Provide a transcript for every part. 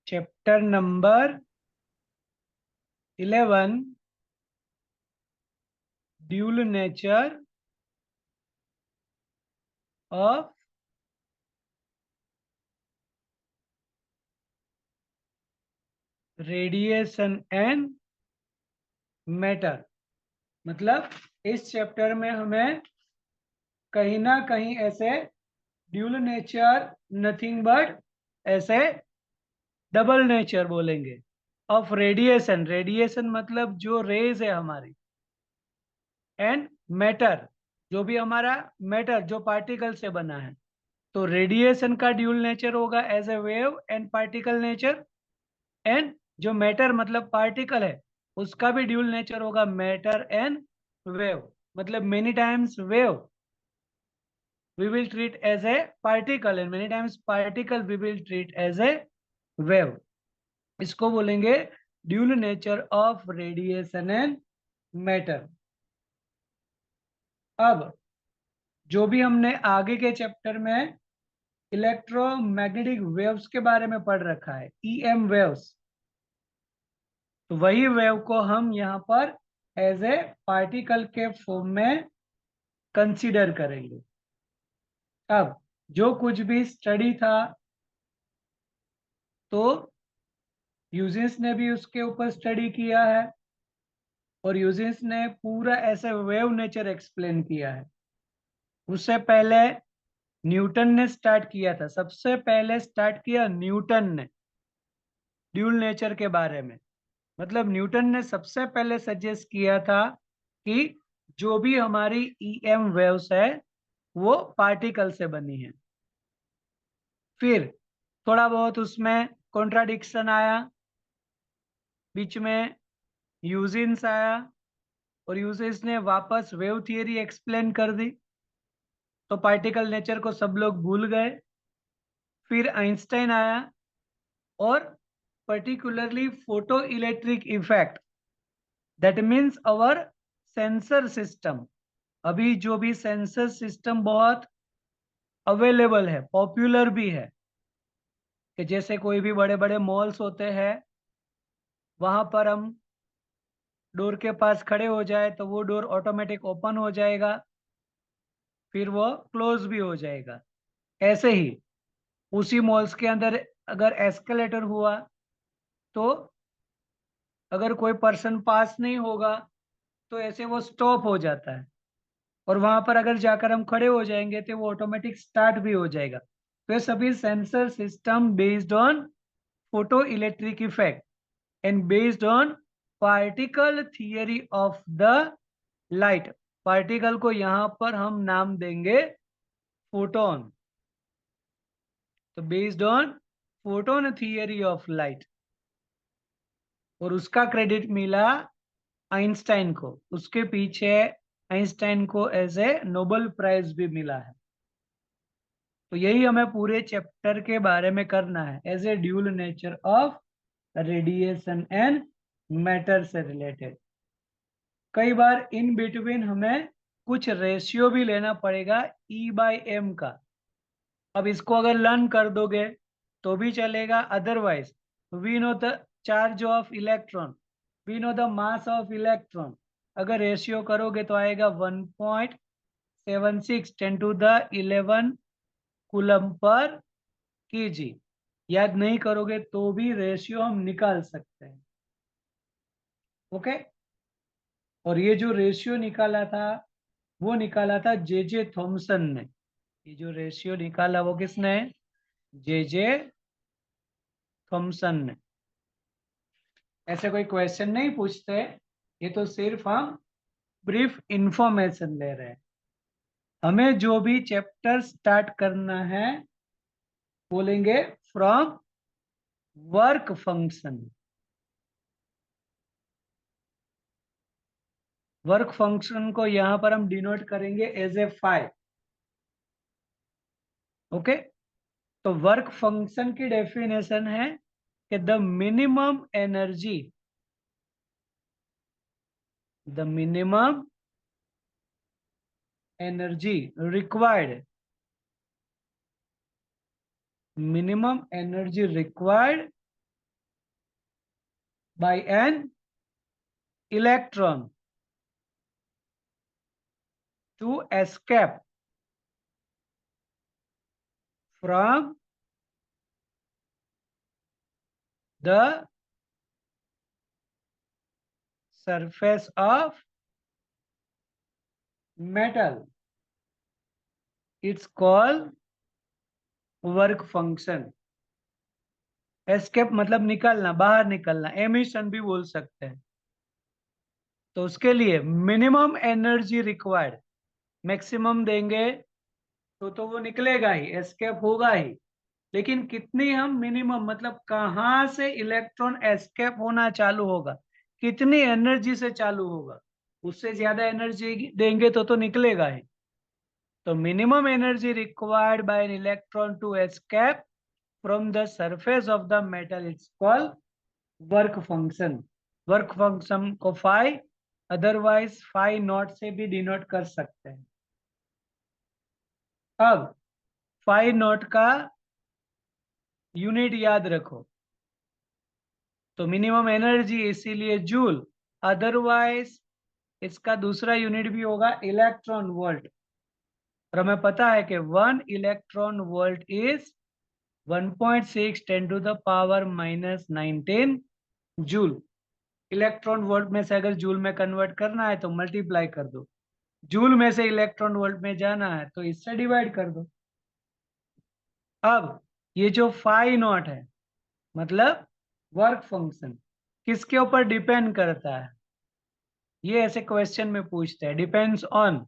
Chapter number 11, dual nature of radiation and matter. मतलब इस chapter में हमें कहीं ना कहीं ऐसे ड्यूल नेचर, नथिंग बट ऐसे डबल नेचर बोलेंगे ऑफ रेडिएशन। रेडिएशन मतलब जो रेज है हमारी, एंड मैटर जो भी हमारा मैटर जो पार्टिकल से बना है। तो रेडिएशन का ड्यूल नेचर होगा as a wave and particle nature, and जो मैटर मतलब पार्टिकल है उसका भी ड्यूल नेचर होगा मैटर एंड वेव। मतलब many times wave we will treat as a particle and many times particle we will treat as a wave। इसको बोलेंगे dual nature of radiation and matter. अब जो भी हमने आगे के चैप्टर में इलेक्ट्रोमैग्नेटिक वेव्स के बारे में पढ़ रखा है, ईएम वेव्स, तो वही वेव को हम यहाँ पर एज ए पार्टिकल के फॉर्म में कंसीडर करेंगे। अब जो कुछ भी स्टडी था तो यूजिस ने भी उसके ऊपर स्टडी किया है, और यूजिस ने पूरा ऐसे वेव नेचर एक्सप्लेन किया है। उससे पहले न्यूटन ने स्टार्ट किया था, सबसे पहले स्टार्ट किया न्यूटन ने ड्यूल नेचर के बारे में। मतलब न्यूटन ने सबसे पहले सजेस्ट किया था कि जो भी हमारी ईएम वेव्स है वो पार्टिकल से बनी है। फिर थोड़ा बहुत उसमें कॉन्ट्राडिक्शन आया, बीच में यूजिन्स आया और यूजिन्स ने वापस वेव थियरी एक्सप्लेन कर दी, तो पार्टिकल नेचर को सब लोग भूल गए। फिर आइंस्टाइन आया और particularly photo electric effect, that means our sensor system. अभी जो भी सेंसर सिस्टम बहुत अवेलेबल है, पॉपुलर भी है, कि जैसे कोई भी बड़े बड़े मॉल्स होते हैं, वहां पर हम डोर के पास खड़े हो जाए तो वो डोर ऑटोमेटिक ओपन हो जाएगा, फिर वो क्लोज भी हो जाएगा। ऐसे ही उसी मॉल्स के अंदर अगर एस्केलेटर हुआ तो अगर कोई पर्सन पास नहीं होगा तो ऐसे वो स्टॉप हो जाता है, और वहां पर अगर जाकर हम खड़े हो जाएंगे तो वो ऑटोमेटिक स्टार्ट भी हो जाएगा। तो ये सभी sensor system based on photo electric effect and based on particle theory of the light. Particle को यहाँ पर हम नाम देंगे फोटोन। तो based on photon theory of light, और उसका क्रेडिट मिला आइंस्टाइन को। उसके पीछे आइंस्टाइन को एज ए नोबेल प्राइज भी मिला है। तो यही हमें पूरे चैप्टर के बारे में करना है, as a dual nature of radiation and matter से रिलेटेड। कई बार इन बिटवीन हमें कुछ रेशियो भी लेना पड़ेगा E/m का। अब इसको अगर लर्न कर दोगे तो भी चलेगा, otherwise we know the charge of electron, we know the mass of electron. अगर रेशियो करोगे तो आएगा 1.76 10⁻11 कूलम पर केजी। याद नहीं करोगे तो भी रेशियो हम निकाल सकते हैं। ओके। और ये जो रेशियो निकाला था वो निकाला था जे थॉमसन ने। ये जो रेशियो निकाला वो किसने? जे थॉमसन ने। ऐसे कोई क्वेश्चन नहीं पूछते, ये तो सिर्फ हम ब्रीफ इंफॉर्मेशन ले रहे हैं। हमें जो भी चैप्टर स्टार्ट करना है बोलेंगे from work function. Work function को यहां पर हम डिनोट करेंगे एज ए फाई। ओके। तो वर्क फंक्शन की डेफिनेशन है कि the minimum energy, the minimum energy required, minimum energy required by an electron to escape from the surface of metal. It's called work function. Escape मतलब निकलना, बाहर निकलना, emission भी बोल सकते हैं. तो उसके लिए मिनिमम एनर्जी रिक्वायर्ड, मैक्सिमम देंगे तो वो निकलेगा ही, एस्केप होगा ही. लेकिन कितनी हम मिनिमम मतलब कहाँ से इलेक्ट्रॉन एस्केप होना चालू होगा, कितनी एनर्जी से चालू होगा, उससे ज्यादा एनर्जी देंगे तो निकलेगा ही. तो minimum energy required by an electron to escape from the surface of the metal, it's called work function. Work function को फाई, अदरवाइज फाई नॉट से भी डिनोट कर सकते हैं. अब फाई नॉट का यूनिट याद रखो. तो मिनिमम एनर्जी इसीलिए जूल, अदरवाइज इसका दूसरा यूनिट भी होगा इलेक्ट्रॉन वोल्ट. और हमें पता है कि 1 electron volt is 1.6 10 to the power -19 joule. Electron volt में से अगर जूल में कन्वर्ट करना है तो मल्टीप्लाई कर दो, जूल में से इलेक्ट्रॉन वोल्ट में जाना है तो इससे डिवाइड कर दो. अब ये जो फाई नॉट है मतलब वर्क फंक्शन किसके ऊपर डिपेंड करता है, ये ऐसे क्वेश्चन में पूछते हैं. डिपेंड्स ऑन,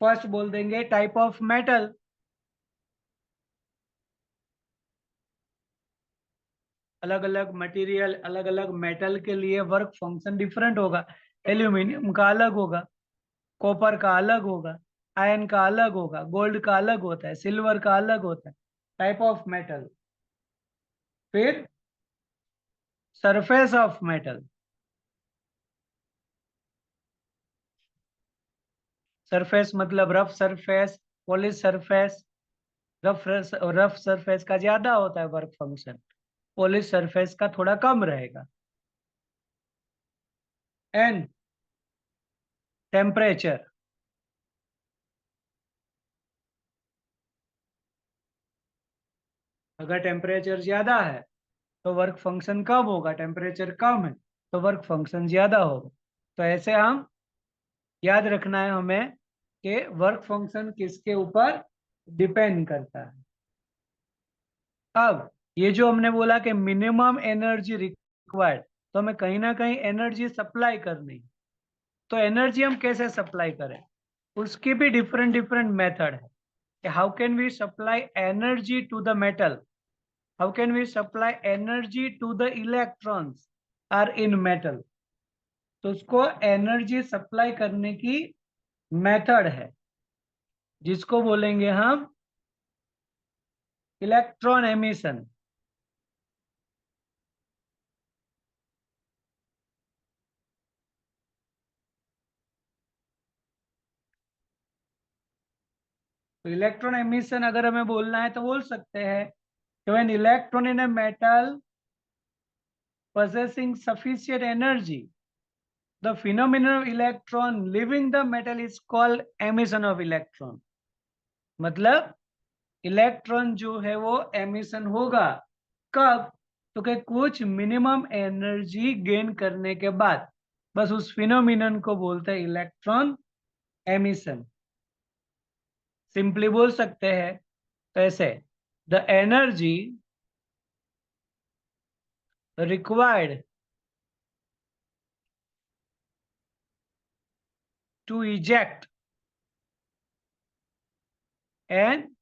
फर्स्ट बोल देंगे टाइप ऑफ मेटल. अलग अलग मटेरियल, अलग अलग मेटल के लिए वर्क फंक्शन डिफरेंट होगा. एल्यूमिनियम का अलग होगा, कॉपर का अलग होगा, आयरन का अलग होगा, गोल्ड का अलग होता है, सिल्वर का अलग होता है. Type of metal. फिर सरफेस ऑफ मेटल. सरफेस मतलब rough surface, polish surface. Rough surface का ज्यादा होता है वर्क फंक्शन, पॉलिश सरफेस का थोड़ा कम रहेगा. And temperature. अगर टेम्परेचर ज्यादा है तो वर्क फंक्शन कम होगा, टेम्परेचर कम है तो वर्क फंक्शन ज्यादा होगा. तो ऐसे हम याद रखना है हमें कि वर्क फंक्शन किसके ऊपर डिपेंड करता है. अब ये जो हमने बोला कि मिनिमम एनर्जी रिक्वायर्ड, तो हमें कहीं ना कहीं एनर्जी सप्लाई करनी. तो एनर्जी हम कैसे सप्लाई करें, उसकी भी डिफरेंट डिफरेंट मेथड है. How can we supply energy to the metal, how can we supply energy to the electrons are in metal. तो उसको एनर्जी सप्लाई करने की मेथड है जिसको बोलेंगे हम इलेक्ट्रॉन एमिशन. तो इलेक्ट्रॉन एमिशन अगर हमें बोलना है तो बोल सकते हैं कि when electron in a metal possessing sufficient energy, the phenomenon of electron leaving the metal is called emission of electron. मतलब इलेक्ट्रॉन जो है वो एमिशन होगा कब, तो कि कुछ मिनिमम एनर्जी गेन करने के बाद. बस उस फिनोमिनन को बोलते हैं इलेक्ट्रॉन एमिशन. सिंपली बोल सकते हैं तो ऐसे, the energy required to eject an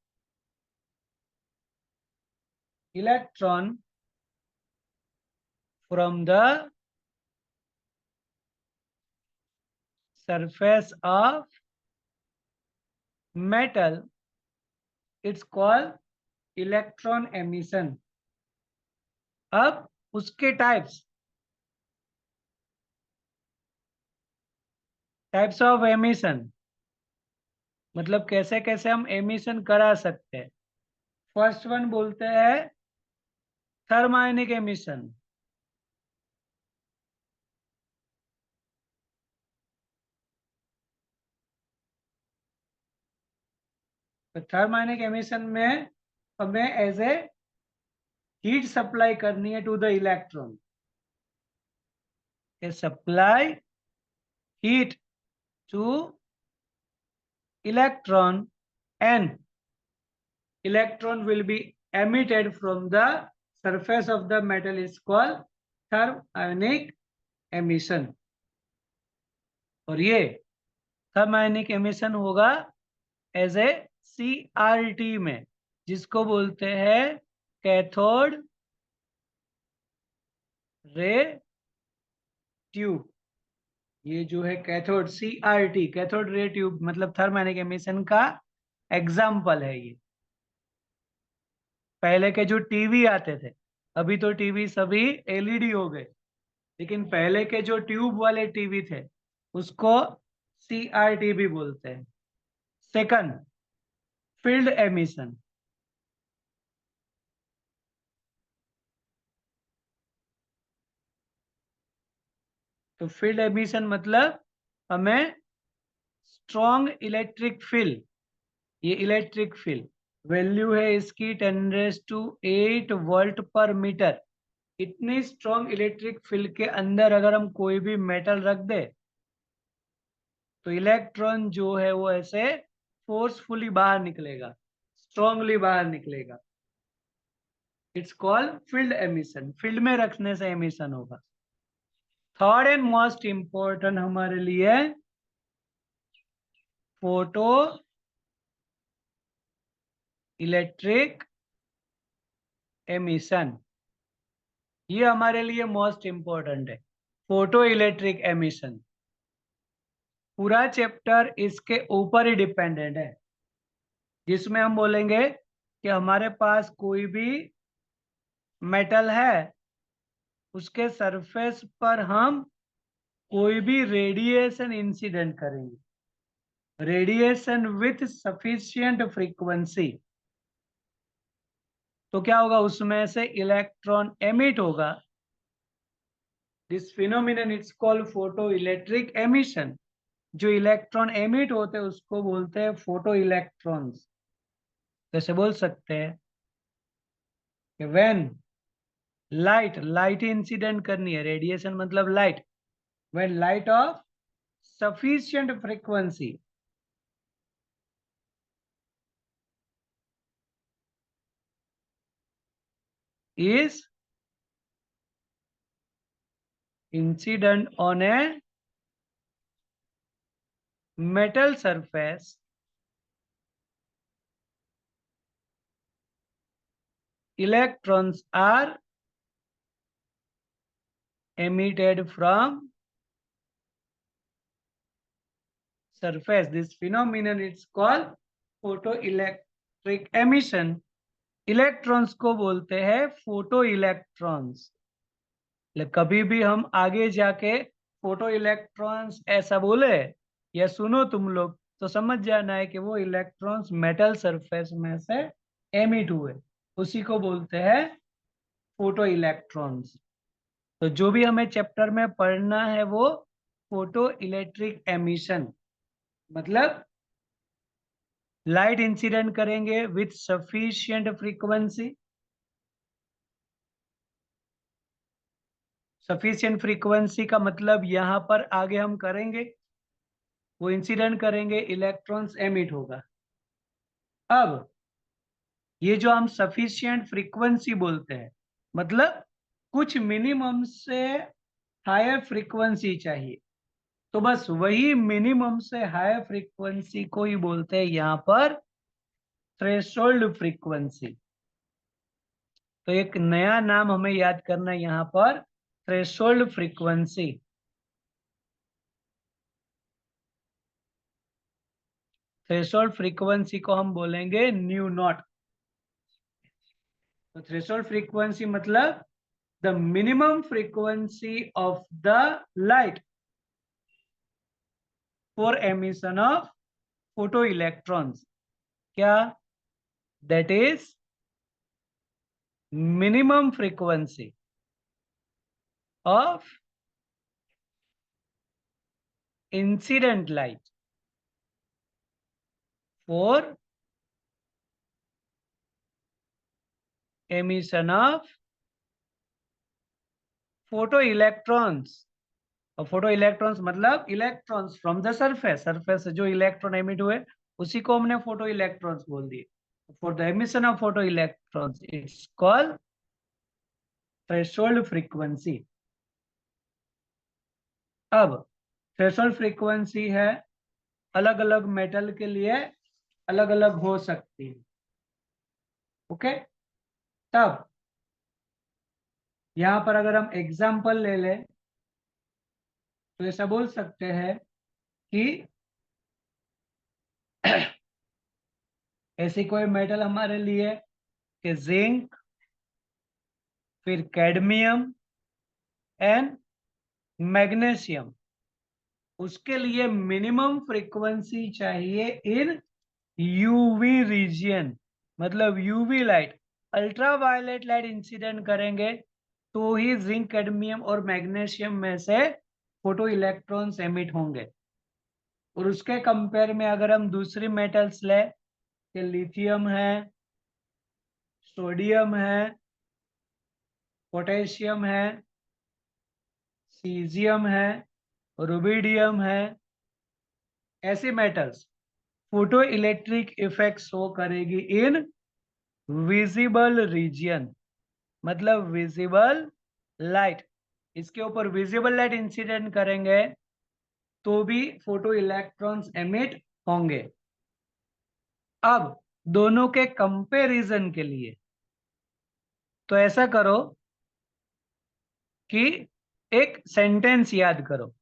electron from the surface of metal, it's called electron emission. अब उसके टाइप्स ऑफ एमिशन मतलब कैसे कैसे हम एमिशन करा सकते हैं. फर्स्ट वन बोलते हैं थर्मायोनिक एमिशन. तो थर्मोनिक एमिशन में हमें एज ए हीट सप्लाई करनी है to the electron, supply heat to electron and electron will be emitted from the surface of the metal is called thermionic emission। और ये thermionic emission होगा as ए CRT में, जिसको बोलते हैं कैथोड रे ट्यूब। ये जो है cathode CRT cathode ray tube मतलब थर्मोनिक एमिशन का एग्जाम्पल है ये। पहले के जो टीवी आते थे, अभी तो टीवी सभी LED हो गए, लेकिन पहले के जो ट्यूब वाले टीवी थे उसको CRT भी बोलते हैं। Second, field emission. तो फील्ड एमिशन मतलब हमें स्ट्रॉन्ग इलेक्ट्रिक फील्ड, ये इलेक्ट्रिक फील्ड वैल्यू है इसकी 10⁸ वोल्ट पर मीटर। इतनी स्ट्रॉन्ग इलेक्ट्रिक फील्ड के अंदर अगर हम कोई भी मेटल रख दे तो इलेक्ट्रॉन जो है वो ऐसे फोर्सफुली बाहर निकलेगा, स्ट्रांगली बाहर निकलेगा। It's called field emission, field में रखने से एमिशन होगा। थर्ड एंड मोस्ट इंपॉर्टेंट हमारे लिए फोटो इलेक्ट्रिक एमिशन, ये हमारे लिए मोस्ट इंपॉर्टेंट है। फोटो इलेक्ट्रिक एमिशन पूरा चैप्टर इसके ऊपर ही डिपेंडेंट है, जिसमें हम बोलेंगे कि हमारे पास कोई भी मेटल है, उसके सरफेस पर हम कोई भी रेडिएशन इंसिडेंट करेंगे, रेडिएशन विथ सफिशिएंट फ्रीक्वेंसी, तो क्या होगा, उसमें से इलेक्ट्रॉन एमिट होगा। This phenomenon it's called photo electric emission. जो इलेक्ट्रॉन एमिट होते हैं उसको बोलते हैं फोटो इलेक्ट्रॉन्स। जैसे बोल सकते हैं कि व्हेन लाइट, लाइट इंसिडेंट करनी है, रेडिएशन मतलब light, when light of sufficient frequency is incident on a metal surface, electrons are emitted from surface. This phenomenon is called photoelectric emission। Electrons को बोलते हैं फोटो इलेक्ट्रॉन्स। कभी भी हम आगे जाके फोटो इलेक्ट्रॉन्स ऐसा बोले या सुनो तुम लोग तो समझ जाना है कि वो इलेक्ट्रॉन्स मेटल सरफेस में से एमिट हुए, उसी को बोलते हैं फोटो इलेक्ट्रॉन्स। तो जो भी हमें चैप्टर में पढ़ना है वो फोटो इलेक्ट्रिक एमिशन मतलब लाइट इंसिडेंट करेंगे with sufficient frequency. Sufficient frequency का मतलब यहाँ पर आगे हम करेंगे, वो इंसिडेंट करेंगे, इलेक्ट्रॉन्स एमिट होगा। अब ये जो हम सफिशिएंट फ्रीक्वेंसी बोलते हैं मतलब कुछ मिनिमम से हायर फ्रीक्वेंसी चाहिए, तो बस वही मिनिमम से हायर फ्रीक्वेंसी को ही बोलते हैं यहाँ पर थ्रेशोल्ड फ्रीक्वेंसी। तो एक नया नाम हमें याद करना है यहाँ पर, थ्रेशोल्ड फ्रीक्वेंसी। थ्रेशोल्ड फ्रीक्वेंसी को हम बोलेंगे न्यू नॉट। तो थ्रेशोल्ड फ्रीक्वेंसी मतलब the minimum frequency of the light for emission of photo electrons. क्या? That is minimum frequency of incident light for emission of photo electrons. और photo electrons मतलब electrons from the surface, surface से जो electron emit हुए उसी को हमने photo electrons बोल दिए। For the emission of photo electrons it's called threshold frequency. अब थ्रेशोल्ड फ्रीक्वेंसी है, अलग अलग मेटल के लिए अलग अलग हो सकती है। ओके, तब यहां पर अगर हम एग्जांपल ले लें तो ऐसा बोल सकते हैं कि ऐसी कोई मेटल हमारे लिए कि जिंक, फिर कैडमियम एंड मैग्नीशियम, उसके लिए मिनिमम फ्रीक्वेंसी चाहिए इन यूवी रीजियन, मतलब UV light, ultraviolet light incident करेंगे तो ही जिंक, कैडमियम और मैग्नीशियम में से फोटो इलेक्ट्रॉन्स एमिट होंगे। और उसके कंपेयर में अगर हम दूसरी मेटल्स ले, कि लिथियम है, सोडियम है, पोटेशियम है, सीजियम है, रुबिडियम है, ऐसी metals photo electric effect show करेगी इन विजिबल रीजियन, मतलब विजिबल लाइट, इसके ऊपर विजिबल लाइट इंसिडेंट करेंगे तो भी फोटो इलेक्ट्रॉन्स एमिट होंगे। अब दोनों के कंपैरिजन के लिए तो ऐसा करो कि एक सेंटेंस याद करो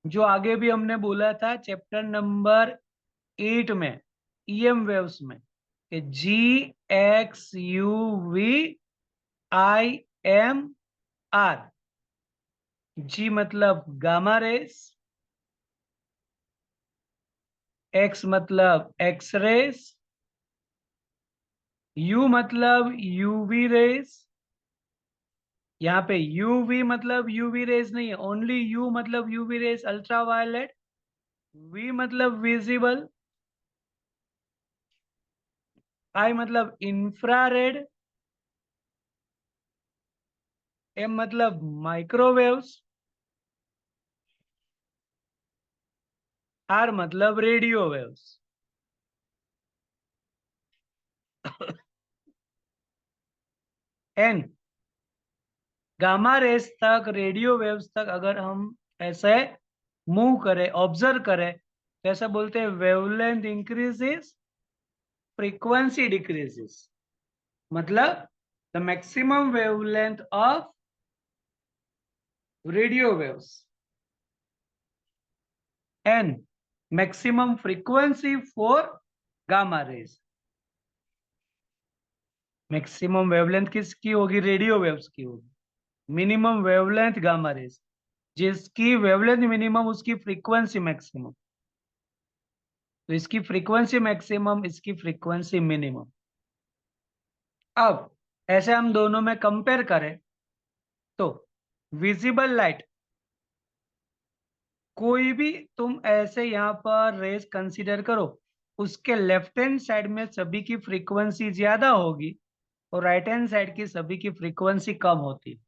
जो आगे भी हमने बोला था चैप्टर नंबर 8 में, ईएम वेव्स में, कि GXUVIMR। जी मतलब गामा रेस, एक्स मतलब एक्स रेस, यू मतलब यूवी रेस। यहाँ पे यूवी मतलब यूवी रेस नहीं है, ओनली यू मतलब यूवी रेस अल्ट्रावायलेट, वी मतलब विजिबल, आई मतलब इंफ्रारेड, एम मतलब माइक्रोवेव्स, आर मतलब रेडियो वेव्स। एन गामा रेस तक, रेडियो वेव्स तक अगर हम ऐसे मूव करें, ऑब्जर्व करें, तो ऐसा बोलते हैं वेवलेंथ इंक्रीजेस, फ्रीक्वेंसी डिक्रीजेस, मतलब the maximum wavelength of radio waves and maximum frequency for gamma rays. Maximum wavelength किसकी होगी? रेडियो वेव्स की होगी। मिनिमम वेवलेंथ गामा रेस, जिसकी वेवलेंथ मिनिमम उसकी फ्रीक्वेंसी मैक्सिमम, तो इसकी फ्रीक्वेंसी मैक्सिमम, इसकी फ्रीक्वेंसी मिनिमम। अब ऐसे हम दोनों में कंपेयर करें तो विजिबल लाइट, कोई भी तुम ऐसे यहाँ पर रेस कंसीडर करो, उसके लेफ्ट हैंड साइड में सभी की फ्रीक्वेंसी ज्यादा होगी और राइट हैंड साइड की सभी की फ्रीक्वेंसी कम होती।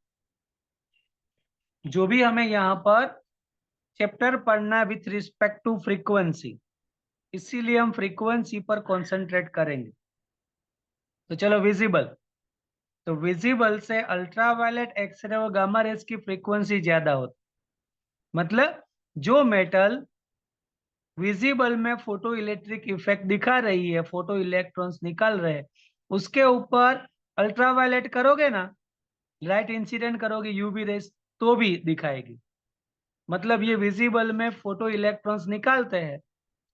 जो भी हमें यहाँ पर चैप्टर पढ़ना है विथ रिस्पेक्ट टू फ्रीक्वेंसी, इसीलिए हम फ्रीक्वेंसी पर कॉन्सेंट्रेट करेंगे। तो चलो विजिबल, तो विजिबल से अल्ट्रावायलेट, एक्सरे और गामा रेस की फ्रीक्वेंसी ज्यादा होती, मतलब जो मेटल विजिबल में फोटो इलेक्ट्रिक इफेक्ट दिखा रही है, फोटो इलेक्ट्रॉन्स निकाल रहे हैं, उसके ऊपर अल्ट्रावायलेट करोगे ना, लाइट इंसिडेंट करोगे यूवी रेस, तो भी दिखाएगी। मतलब ये विजिबल में फोटो इलेक्ट्रॉन्स निकालते हैं,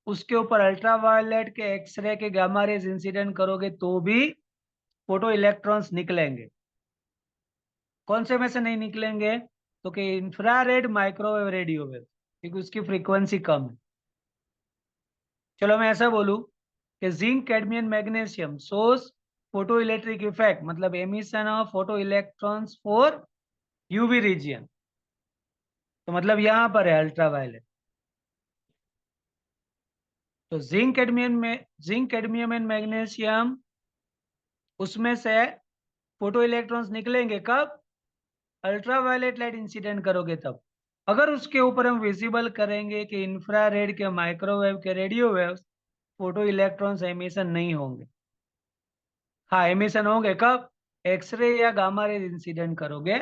उसके ऊपर अल्ट्रावायलेट के, एक्सरे के, गामा रेस इंसिडेंट करोगे तो भी फोटो इलेक्ट्रॉन्स निकलेंगे। कौन से में से नहीं निकलेंगे? तो कि इंफ्रारेड, माइक्रोवेव, रेडियो वेव, क्योंकि उसकी फ्रीक्वेंसी कम है। चलो मैं ऐसा बोलूं कि zinc, cadmium, magnesium source photo electric effect, मतलब emission of photo electrons for UV region, तो मतलब यहां पर है अल्ट्रावायलेट। तो जिंक, कैडमियम एंड मैग्नीशियम, उसमें से फोटो इलेक्ट्रॉन्स निकलेंगे कब? अल्ट्रावायलेट लाइट इंसिडेंट करोगे तब। अगर उसके ऊपर हम विजिबल करेंगे कि इंफ्रारेड के, माइक्रोवेव के, radio waves, photo electrons emission नहीं होंगे। हाँ, एमिशन होंगे कब? एक्सरे या गामा रे इंसिडेंट करोगे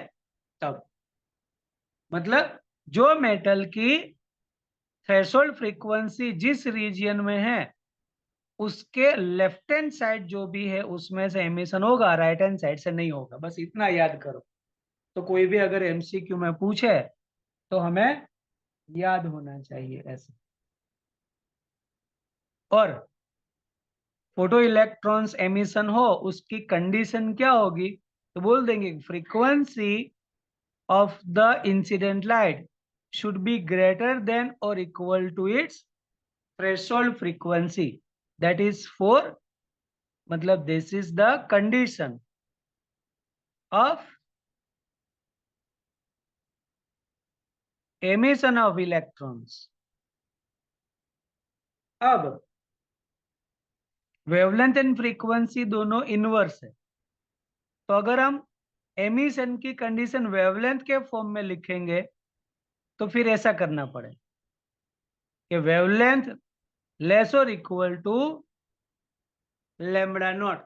तब। मतलब जो मेटल की थ्रेशोल्ड फ्रीक्वेंसी जिस रीजियन में है, उसके लेफ्ट हैंड साइड जो भी है उसमें से एमिशन होगा, राइट हैंड साइड से नहीं होगा। बस इतना याद करो। तो कोई भी अगर एमसीक्यू में पूछे तो हमें याद होना चाहिए ऐसे। और फोटो इलेक्ट्रॉन्स एमिशन हो उसकी कंडीशन क्या होगी? तो बोल देंगे frequency of the incident light should be greater than or equal to its threshold frequency, that is 4, मतलब this is the condition of emission of electrons. अब वेवलेंथ एंड फ्रीक्वेंसी दोनों इनवर्स है, तो अगर हम एमिशन की कंडीशन वेवलेंथ के form में लिखेंगे तो फिर ऐसा करना पड़े कि वेवलेंथ लेस और इक्वल टू लैम्बडा नॉट,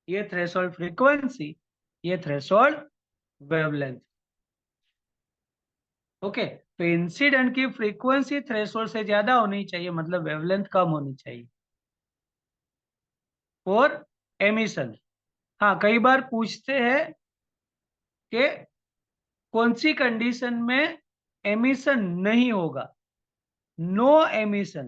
ये थ्रेशोल्ड फ्रीक्वेंसी, ये थ्रेशोल्ड वेवलेंथ। ओके, तो इंसिडेंट की फ्रीक्वेंसी थ्रेशोल्ड से ज्यादा होनी चाहिए, मतलब वेवलेंथ कम होनी चाहिए और एमिशन। हाँ, कई बार पूछते हैं कि कौन सी कंडीशन में एमिशन नहीं होगा। No emission,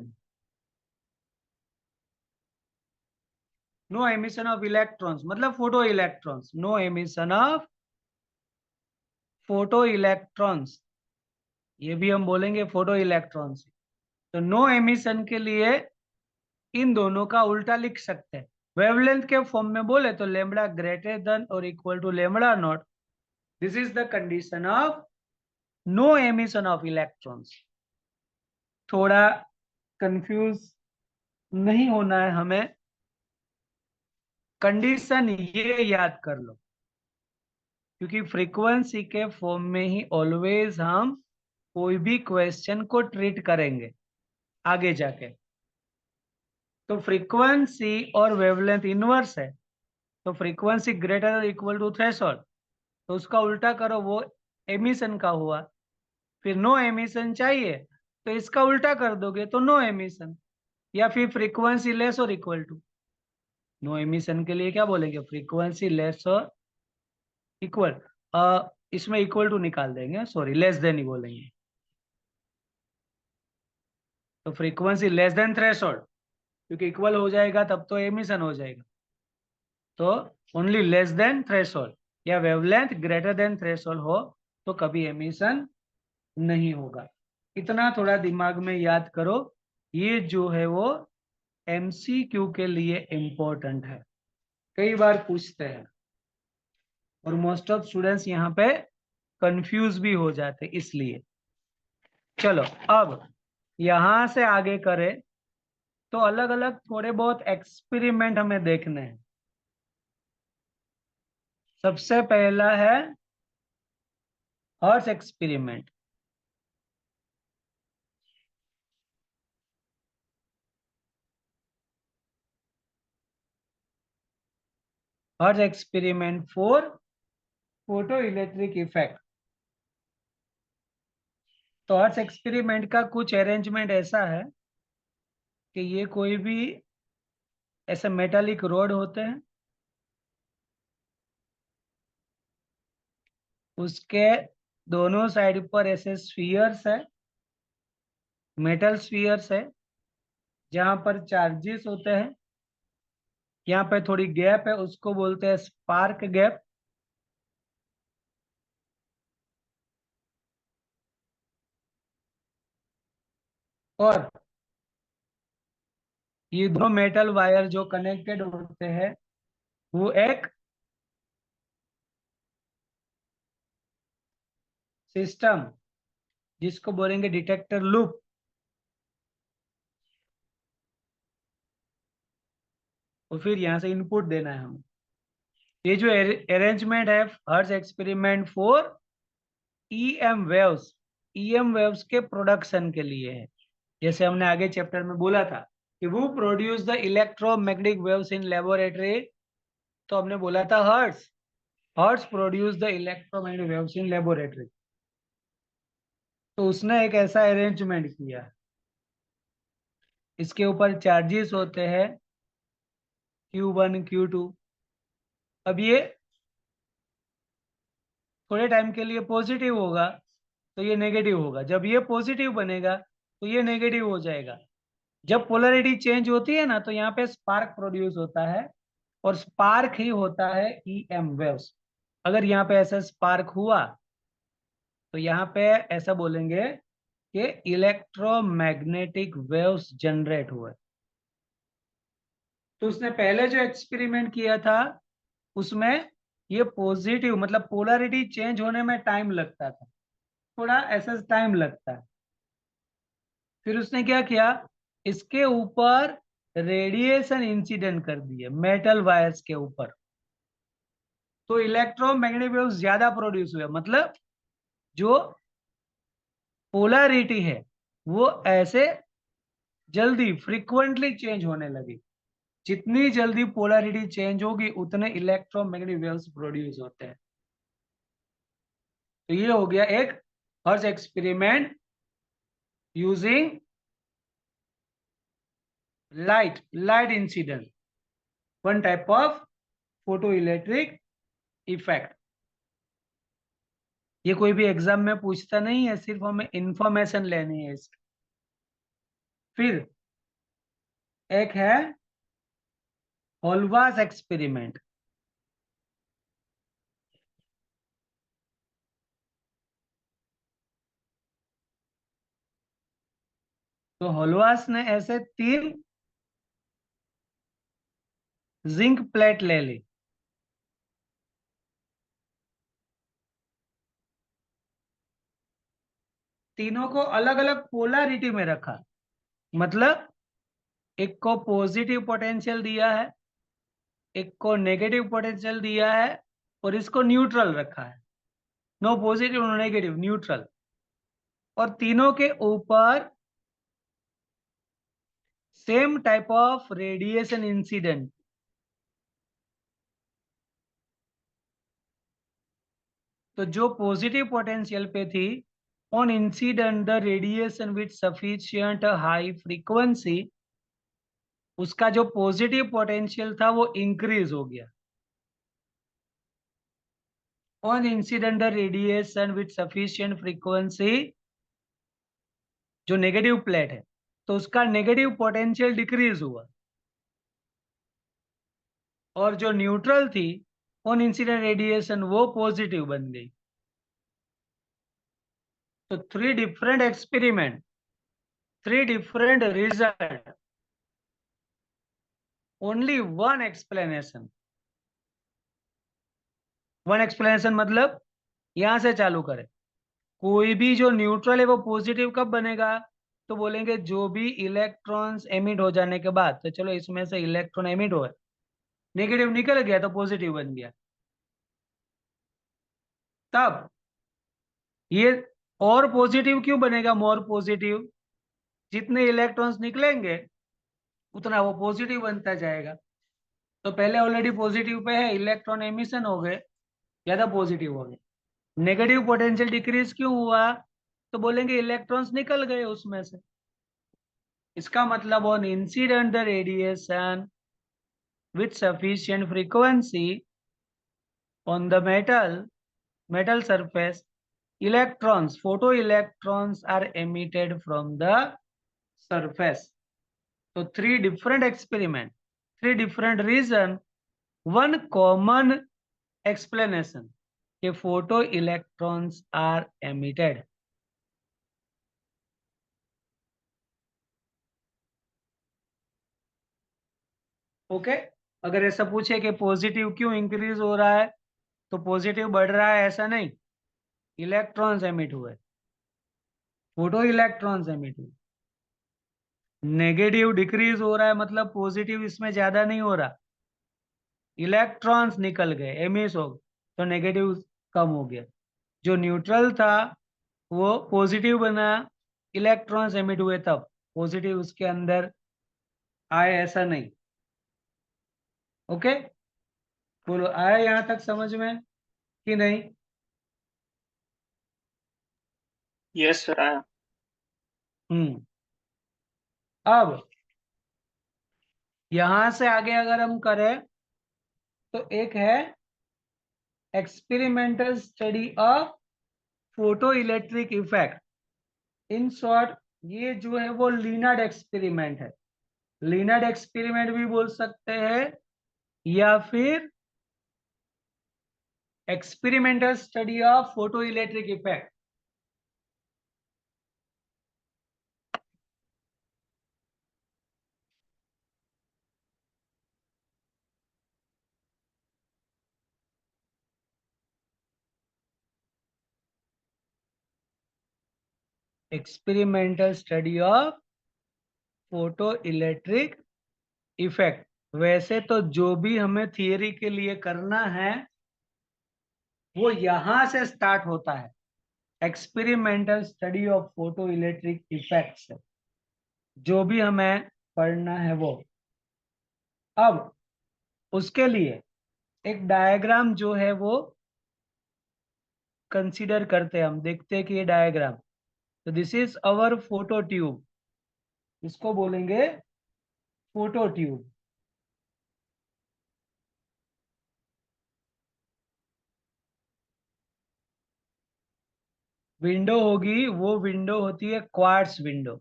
no emission of electrons, मतलब photo electrons, no emission of photo electrons, ये भी हम बोलेंगे फोटो इलेक्ट्रॉन्स। तो नो एमिशन के लिए इन दोनों का उल्टा लिख सकते हैं। वेवलेंथ के फॉर्म में बोले तो लेमड़ा ग्रेटर देन और equal to lambda naught, this is the condition of no emission of electrons. थोड़ा कंफ्यूज नहीं होना है हमें, कंडीशन ये याद कर लो, क्योंकि फ्रीक्वेंसी के फॉर्म में ही ऑलवेज हम कोई भी क्वेश्चन को ट्रीट करेंगे आगे जाके। तो फ्रीक्वेंसी और वेवलेंथ इनवर्स है, तो frequency greater equal to threshold, तो उसका उल्टा करो, वो एमिशन का हुआ। फिर नो एमिशन चाहिए तो इसका उल्टा कर दोगे तो नो एमिशन, या फिर फ्रीक्वेंसी लेस और इक्वल टू। नो एमिशन के लिए क्या बोलेंगे? फ्रीक्वेंसी लेस और इक्वल, इसमें इक्वल टू निकाल देंगे, सॉरी लेस देन ही बोलेंगे। तो फ्रीक्वेंसी लेस देन थ्रेशोल्ड, क्योंकि इक्वल हो जाएगा तब तो एमिशन हो जाएगा, तो ओनली लेस देन थ्रेशोल्ड या वेवलेंथ ग्रेटर देन थ्रेशोल्ड हो तो कभी एमिशन नहीं होगा। इतना थोड़ा दिमाग में याद करो, ये जो है वो एमसीक्यू के लिए इम्पोर्टेंट है, कई बार पूछते हैं और मोस्ट ऑफ स्टूडेंट्स यहाँ पे कंफ्यूज भी हो जाते इसलिए। चलो अब यहां से आगे करें तो अलग अलग थोड़े बहुत एक्सपेरिमेंट हमें देखने हैं। सबसे पहला है hertz experiment. Hertz experiment for photo electric effect. तो हर्ट्ज एक्सपेरिमेंट का कुछ अरेंजमेंट ऐसा है कि ये कोई भी ऐसे मेटालिक रोड होते हैं, उसके दोनों साइड पर ऐसे स्फीयर्स है, मेटल स्फीयर्स है, जहां पर चार्जेस होते हैं। यहाँ पे थोड़ी गैप है, उसको बोलते हैं स्पार्क गैप। और ये दोनों मेटल वायर जो कनेक्टेड होते हैं वो एक सिस्टम, जिसको बोलेंगे डिटेक्टर लूप, और फिर यहाँ से इनपुट देना है हमें। ये जो अरेंजमेंट है hertz experiment for EM waves के प्रोडक्शन के लिए है। जैसे हमने आगे चैप्टर में बोला था कि वो produce the electromagnetic waves in laboratory, तो हमने बोला था hertz produce the electromagnetic waves in laboratory. तो उसने एक ऐसा अरेंजमेंट किया, इसके ऊपर चार्जेस होते हैं Q1 Q2। अब ये थोड़े टाइम के लिए पॉजिटिव होगा तो ये नेगेटिव होगा, जब ये पॉजिटिव बनेगा तो ये नेगेटिव हो जाएगा। जब पोलरिटी चेंज होती है ना तो यहाँ पे स्पार्क प्रोड्यूस होता है, और स्पार्क ही होता है ईएम वेव्स। अगर यहाँ पे ऐसा स्पार्क हुआ तो यहाँ पे ऐसा बोलेंगे कि इलेक्ट्रोमैग्नेटिक वेव्स जनरेट हुए। तो उसने पहले जो एक्सपेरिमेंट किया था उसमें ये पॉजिटिव मतलब पोलरिटी चेंज होने में टाइम लगता था, थोड़ा ऐसा टाइम लगता है। फिर उसने क्या किया, इसके ऊपर रेडिएशन इंसिडेंट कर दिए मेटल वायर्स के ऊपर, तो इलेक्ट्रोमैग्नेटिक वेव्स ज्यादा प्रोड्यूस हुए। मतलब जो पोलरिटी है वो ऐसे जल्दी फ्रीक्वेंटली चेंज होने लगी। जितनी जल्दी पोलरिटी चेंज होगी उतने इलेक्ट्रोमैग्नेटिक वेव्स प्रोड्यूस होते हैं। तो ये हो गया एक hertz experiment using light incident, one type of photo electric effect. ये कोई भी एग्जाम में पूछता नहीं है, सिर्फ हमें इंफॉर्मेशन लेनी है इसकी। फिर एक है होलवास एक्सपेरिमेंट। तो होलवास ने ऐसे 3 जिंक प्लेट ले ली, तीनों को अलग अलग पोलरिटी में रखा। मतलब एक को पॉजिटिव पोटेंशियल दिया है, एक को नेगेटिव पोटेंशियल दिया है, और इसको न्यूट्रल रखा है। No positive no negative, neutral. और तीनों के ऊपर same type of radiation incident. तो जो पॉजिटिव पोटेंशियल पे थी, on incident the radiation with sufficient high frequency, उसका जो पॉजिटिव पोटेंशियल था वो इंक्रीज हो गया। On incident the radiation with sufficient frequency, जो नेगेटिव प्लेट है तो उसका नेगेटिव पोटेंशियल डिक्रीज हुआ। और जो न्यूट्रल थी ऑन इंसिडेंट रेडिएशन वो पॉजिटिव बन गई। तो 3 different experiment, 3 different result, only one explanation. One explanation मतलब यहां से चालू करें, कोई भी जो न्यूट्रल है वो पॉजिटिव कब बनेगा, तो बोलेंगे जो भी इलेक्ट्रॉन्स एमिट हो जाने के बाद, तो चलो इसमें से इलेक्ट्रॉन एमिट हुआ, नेगेटिव निकल गया तो पॉजिटिव बन गया। तब ये और पॉजिटिव क्यों बनेगा, मोर पॉजिटिव, जितने इलेक्ट्रॉन्स निकलेंगे उतना वो पॉजिटिव बनता जाएगा। तो पहले ऑलरेडी पॉजिटिव पे है, इलेक्ट्रॉन एमिशन हो गए, ज्यादा पॉजिटिव हो गए। नेगेटिव पोटेंशियल डिक्रीज क्यों हुआ, तो बोलेंगे इलेक्ट्रॉन्स निकल गए उसमें से। इसका मतलब on incident the radiation with sufficient frequency on the metal surface, electrons, photoelectrons are emitted from the surface. So 3 different experiment, 3 different reason, one common explanation कि photoelectrons are emitted. Okay okay? अगर ऐसा पूछे कि positive क्यों increase हो रहा है, तो पॉजिटिव बढ़ रहा है ऐसा नहीं, इलेक्ट्रॉन्स एमिट हुए, फोटो इलेक्ट्रॉन्स एमिट हुए। नेगेटिव डिक्रीज हो रहा है मतलब पॉजिटिव इसमें ज्यादा नहीं हो रहा। इलेक्ट्रॉन्स निकल गए, एमिस हो गए, तो नेगेटिव कम हो गया। जो न्यूट्रल था वो पॉजिटिव बना, इलेक्ट्रॉन्स एमिट हुए तब पॉजिटिव उसके अंदर आए, ऐसा नहीं। ओके, बोलो आया यहां तक समझ में कि नहीं? यस सर आया। हम्म। अब यहां से आगे अगर हम करें तो एक है experimental study of photo electric effect. In short ये जो है वो लीनार्ड एक्सपेरिमेंट है। लीनार्ड एक्सपेरिमेंट भी बोल सकते हैं या फिर experimental study of photo electric effect. Experimental study of photo electric effect. वैसे तो जो भी हमें थियरी के लिए करना है वो यहां से स्टार्ट होता है, experimental study of photo electric effects. जो भी हमें पढ़ना है वो। अब उसके लिए एक डायग्राम जो है वो कंसीडर करते हैं, हम देखते हैं कि ये डायग्राम। तो this is our photo tube, इसको बोलेंगे फोटो ट्यूब। विंडो होगी, वो विंडो होती है क्वार्ट्स विंडो।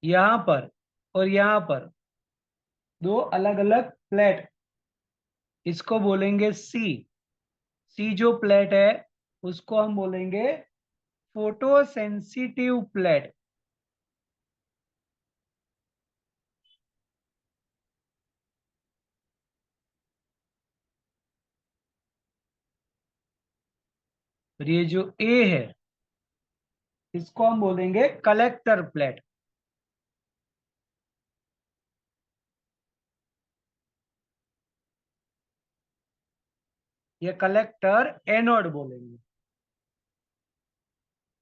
यहां पर और यहां पर दो अलग अलग प्लेट, इसको बोलेंगे सी। सी जो प्लेट है उसको हम बोलेंगे फोटो सेंसिटिव प्लेट। और ये जो ए है इसको हम बोलेंगे कलेक्टर प्लेट। ये कलेक्टर एनोड बोलेंगे।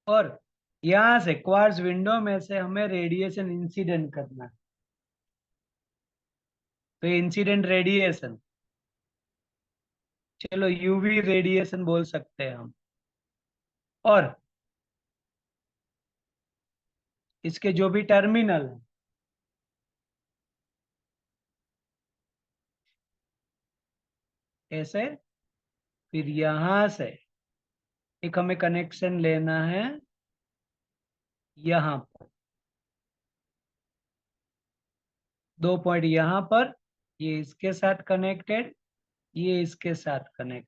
और यहां से क्वार्ट्ज विंडो में से हमें रेडिएशन इंसिडेंट करना है, तो इंसिडेंट रेडिएशन, चलो यूवी रेडिएशन बोल सकते हैं हम। और इसके जो भी टर्मिनल है ऐसे, फिर यहां से एक हमें कनेक्शन लेना है यहां पर, दो पॉइंट यहां पर, ये इसके साथ कनेक्टेड, ये इसके साथ कनेक्ट,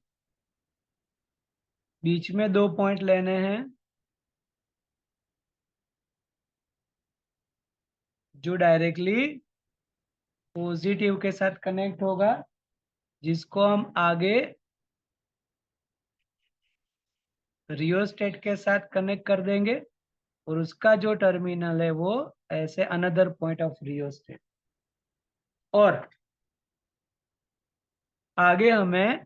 बीच में दो पॉइंट लेने हैं जो डायरेक्टली पॉजिटिव के साथ कनेक्ट होगा, जिसको हम आगे रियोस्टेट के साथ कनेक्ट कर देंगे। और उसका जो टर्मिनल है वो ऐसे अनदर पॉइंट ऑफ रियोस्टेट। और आगे हमें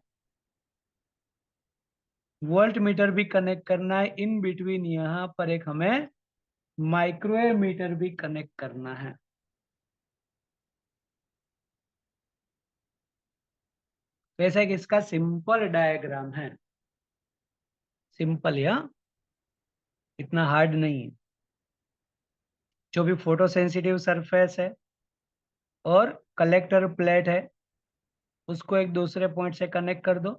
वोल्ट मीटर भी कनेक्ट करना है, इन बिटवीन यहाँ पर एक हमें माइक्रोवेव मीटर भी कनेक्ट करना है। वैसे कि इसका सिंपल डायग्राम है, सिंपल या इतना हार्ड नहीं है। जो भी फोटो सेंसिटिव सरफेस है और कलेक्टर प्लेट है उसको एक दूसरे पॉइंट से कनेक्ट कर दो।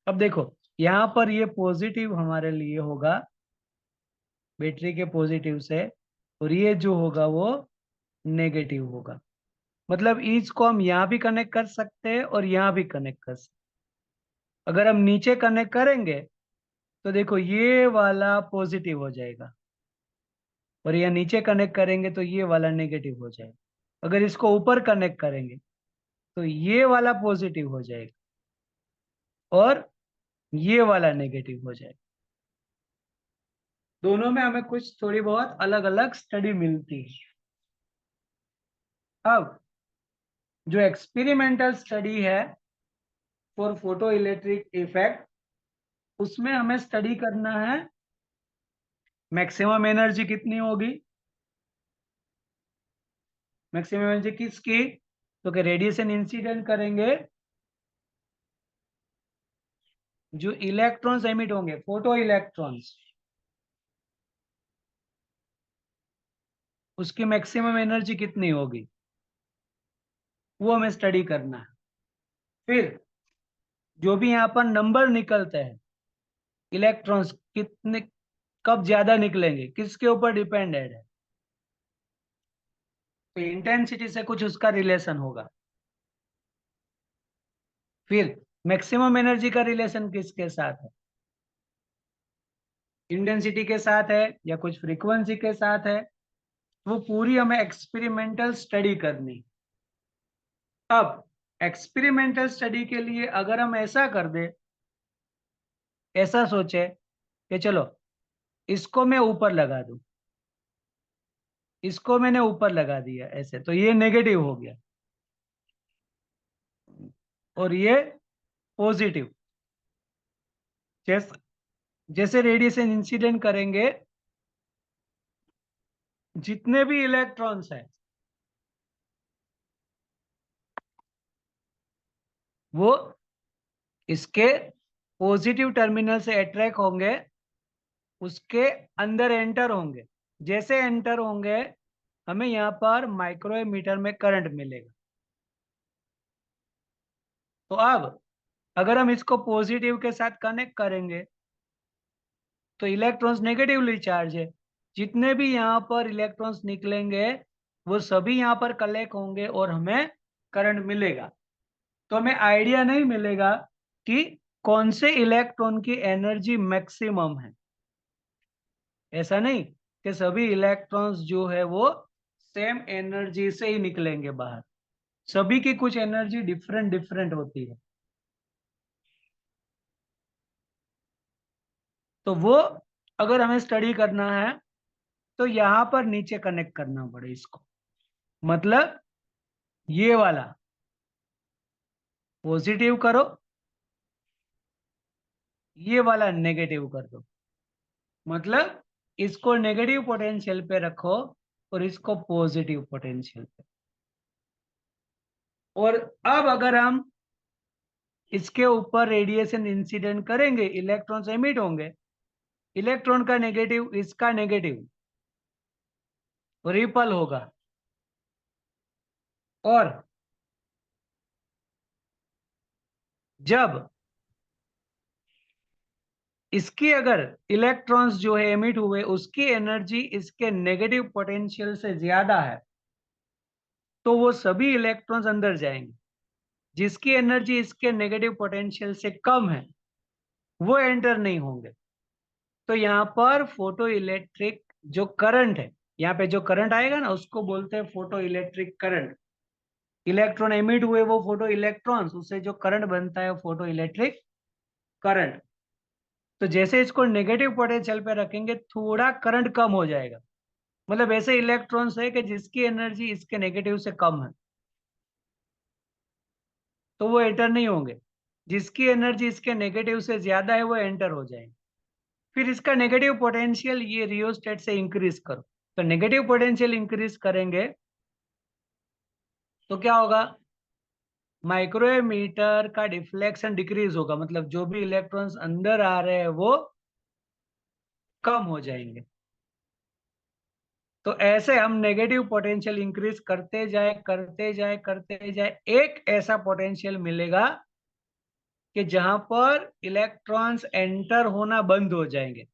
अब देखो यहाँ पर ये पॉजिटिव हमारे लिए होगा बैटरी के पॉजिटिव से, और ये जो होगा वो नेगेटिव होगा। मतलब ईच को हम यहाँ भी कनेक्ट कर सकते हैं और यहाँ भी कनेक्ट कर सकते हैं। अगर हम नीचे कनेक्ट करेंगे तो देखो ये वाला पॉजिटिव हो जाएगा, और यहाँ नीचे कनेक्ट करेंगे तो ये वाला नेगेटिव हो जाएगा। अगर इसको ऊपर कनेक्ट करेंगे तो ये वाला पॉजिटिव हो जाएगा और ये वाला नेगेटिव हो जाएगा। दोनों में हमें कुछ थोड़ी बहुत अलग अलग स्टडी मिलती है। अब जो एक्सपेरिमेंटल स्टडी है फॉर फोटो इलेक्ट्रिक इफेक्ट, उसमें हमें स्टडी करना है मैक्सिमम एनर्जी कितनी होगी। मैक्सिमम एनर्जी किसकी? तो कि रेडिएशन इंसिडेंट करेंगे, जो इलेक्ट्रॉन्स एमिट होंगे, फोटो इलेक्ट्रॉन्स, उसकी मैक्सिमम एनर्जी कितनी होगी, वो हमें स्टडी करना है। फिर जो भी यहाँ पर नंबर निकलते हैं, इलेक्ट्रॉन्स कितने कब ज्यादा निकलेंगे, किसके ऊपर डिपेंडेड है, तो इंटेंसिटी से कुछ उसका रिलेशन होगा। फिर मैक्सिमम एनर्जी का रिलेशन किसके साथ है? इंटेंसिटी के साथ है या कुछ फ्रीक्वेंसी के साथ है, वो पूरी हमें एक्सपेरिमेंटल स्टडी करनी। अब एक्सपेरिमेंटल स्टडी के लिए अगर हम ऐसा कर दे, ऐसा सोचे कि चलो इसको मैं ऊपर लगा दूं, इसको मैंने ऊपर लगा दिया ऐसे, तो ये नेगेटिव हो गया और ये पॉजिटिव। जैसे जैसे रेडिएशन इंसिडेंट करेंगे, जितने भी इलेक्ट्रॉन्स हैं वो इसके पॉजिटिव टर्मिनल से अट्रैक्ट होंगे, उसके अंदर एंटर होंगे। जैसे एंटर होंगे हमें यहाँ पर माइक्रोवेव मीटर में करंट मिलेगा। तो अब अगर हम इसको पॉजिटिव के साथ कनेक्ट करेंगे तो इलेक्ट्रॉन्स नेगेटिवली चार्ज है, जितने भी यहाँ पर इलेक्ट्रॉन्स निकलेंगे वो सभी यहाँ पर कलेक्ट होंगे और हमें करंट मिलेगा। तो हमें आइडिया नहीं मिलेगा कि कौन से इलेक्ट्रॉन की एनर्जी मैक्सिमम है। ऐसा नहीं कि सभी इलेक्ट्रॉन्स जो है वो सेम एनर्जी से ही निकलेंगे बाहर, सभी की कुछ एनर्जी डिफरेंट डिफरेंट होती है। तो वो अगर हमें स्टडी करना है तो यहां पर नीचे कनेक्ट करना पड़े इसको, मतलब ये वाला पॉजिटिव करो, ये वाला नेगेटिव कर दो, मतलब इसको नेगेटिव पोटेंशियल पे रखो और इसको पॉजिटिव पोटेंशियल पे। और अब अगर हम इसके ऊपर रेडिएशन इंसिडेंट करेंगे, इलेक्ट्रॉन्स एमिट होंगे, इलेक्ट्रॉन का नेगेटिव इसका नेगेटिव रिपल होगा, और जब इसकी अगर इलेक्ट्रॉन्स जो है एमिट हुए उसकी एनर्जी इसके नेगेटिव पोटेंशियल से ज्यादा है, तो वो सभी इलेक्ट्रॉन्स अंदर जाएंगे। जिसकी एनर्जी इसके नेगेटिव पोटेंशियल से कम है वो एंटर नहीं होंगे। तो यहाँ पर फोटो इलेक्ट्रिक जो करंट है, यहाँ पे जो करंट आएगा ना उसको बोलते हैं photo electric current. Electron emit हुए वो फोटो इलेक्ट्रॉन्स, उससे जो करंट बनता है फोटो इलेक्ट्रिक करंट। तो जैसे इसको नेगेटिव पोटेंशियल पे रखेंगे थोड़ा करंट कम हो जाएगा, मतलब ऐसे इलेक्ट्रॉन्स है कि जिसकी एनर्जी इसके नेगेटिव से कम है, तो वो एंटर नहीं होंगे। जिसकी एनर्जी इसके नेगेटिव से ज्यादा है वो एंटर हो जाएंगे। फिर इसका नेगेटिव पोटेंशियल ये रियोस्टेट से इंक्रीज करो, तो नेगेटिव पोटेंशियल इंक्रीज करेंगे तो क्या होगा, माइक्रोवेव मीटर का डिफ्लेक्शन डिक्रीज होगा, मतलब जो भी इलेक्ट्रॉन्स अंदर आ रहे हैं वो कम हो जाएंगे। तो ऐसे हम नेगेटिव पोटेंशियल इंक्रीज करते जाए करते जाए करते जाए, एक ऐसा पोटेंशियल मिलेगा कि जहां पर इलेक्ट्रॉन्स एंटर होना बंद हो जाएंगे,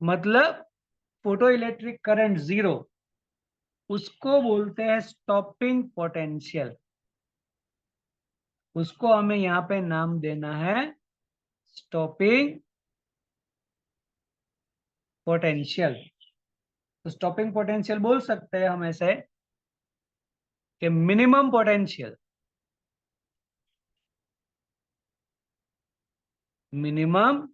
मतलब फोटो इलेक्ट्रिक करंट जीरो। उसको बोलते हैं स्टॉपिंग पोटेंशियल। उसको हमें यहाँ पे नाम देना है स्टॉपिंग पोटेंशियल। तो स्टॉपिंग पोटेंशियल बोल सकते हैं हम ऐसे कि minimum potential, minimum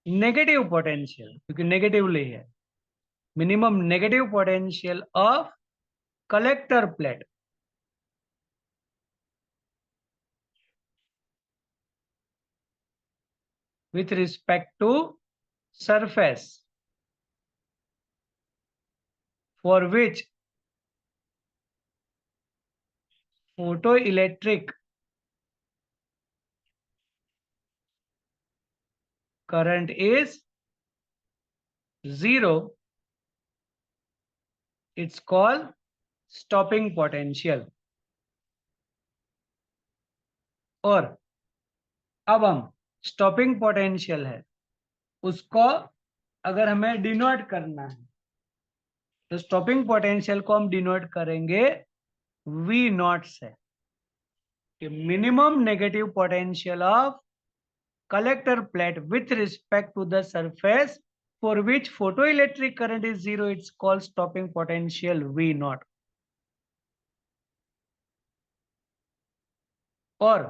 negative potential, क्योंकि नेगेटिवली है, minimum negative potential of collector plate with respect to surface for which photoelectric current is zero, it's called stopping potential. और अब हम स्टॉपिंग पोटेंशियल है उसको अगर हमें डिनोट करना है तो स्टॉपिंग पोटेंशियल को हम डिनोट करेंगे वी नॉट से, कि minimum negative potential of collector plate with respect to the surface for which photoelectric current is zero, it's called stopping potential V naught. और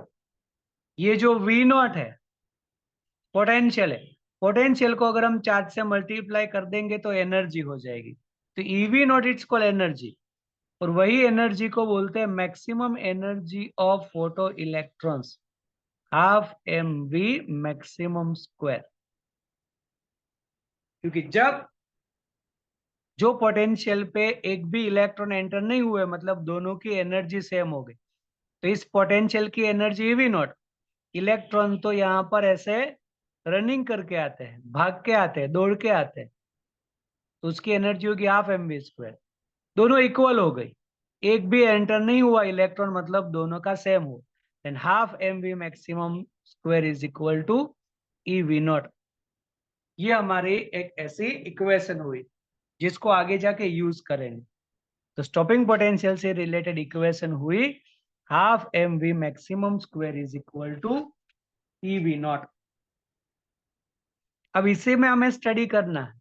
ये जो V naught है पोटेंशियल है, पोटेंशियल को अगर हम चार्ज से मल्टीप्लाई कर देंगे तो एनर्जी हो जाएगी, तो EV not it's called energy, और वही एनर्जी को बोलते हैं maximum energy of photo electrons, half mv maximum square. क्योंकि जब जो पोटेंशियल पे एक भी इलेक्ट्रॉन एंटर नहीं हुए, मतलब दोनों की एनर्जी सेम हो गई, तो इस पोटेंशियल की एनर्जी भी नॉट, इलेक्ट्रॉन तो यहाँ पर ऐसे रनिंग करके आते हैं, भाग के आते हैं, दौड़ के आते हैं, तो उसकी एनर्जी होगी हाफ mv स्क्वायर। दोनों इक्वल हो गई, एक भी एंटर नहीं हुआ इलेक्ट्रॉन, मतलब दोनों का सेम हो, then half mv maximum square is equal to EV naught. ये हमारी एक ऐसी इक्वेशन हुई जिसको आगे जाके यूज करेंगे। तो स्टॉपिंग पोटेंशियल से रिलेटेड इक्वेशन हुई half mv maximum square is equal to EV naught. अब इसी में हमें स्टडी करना है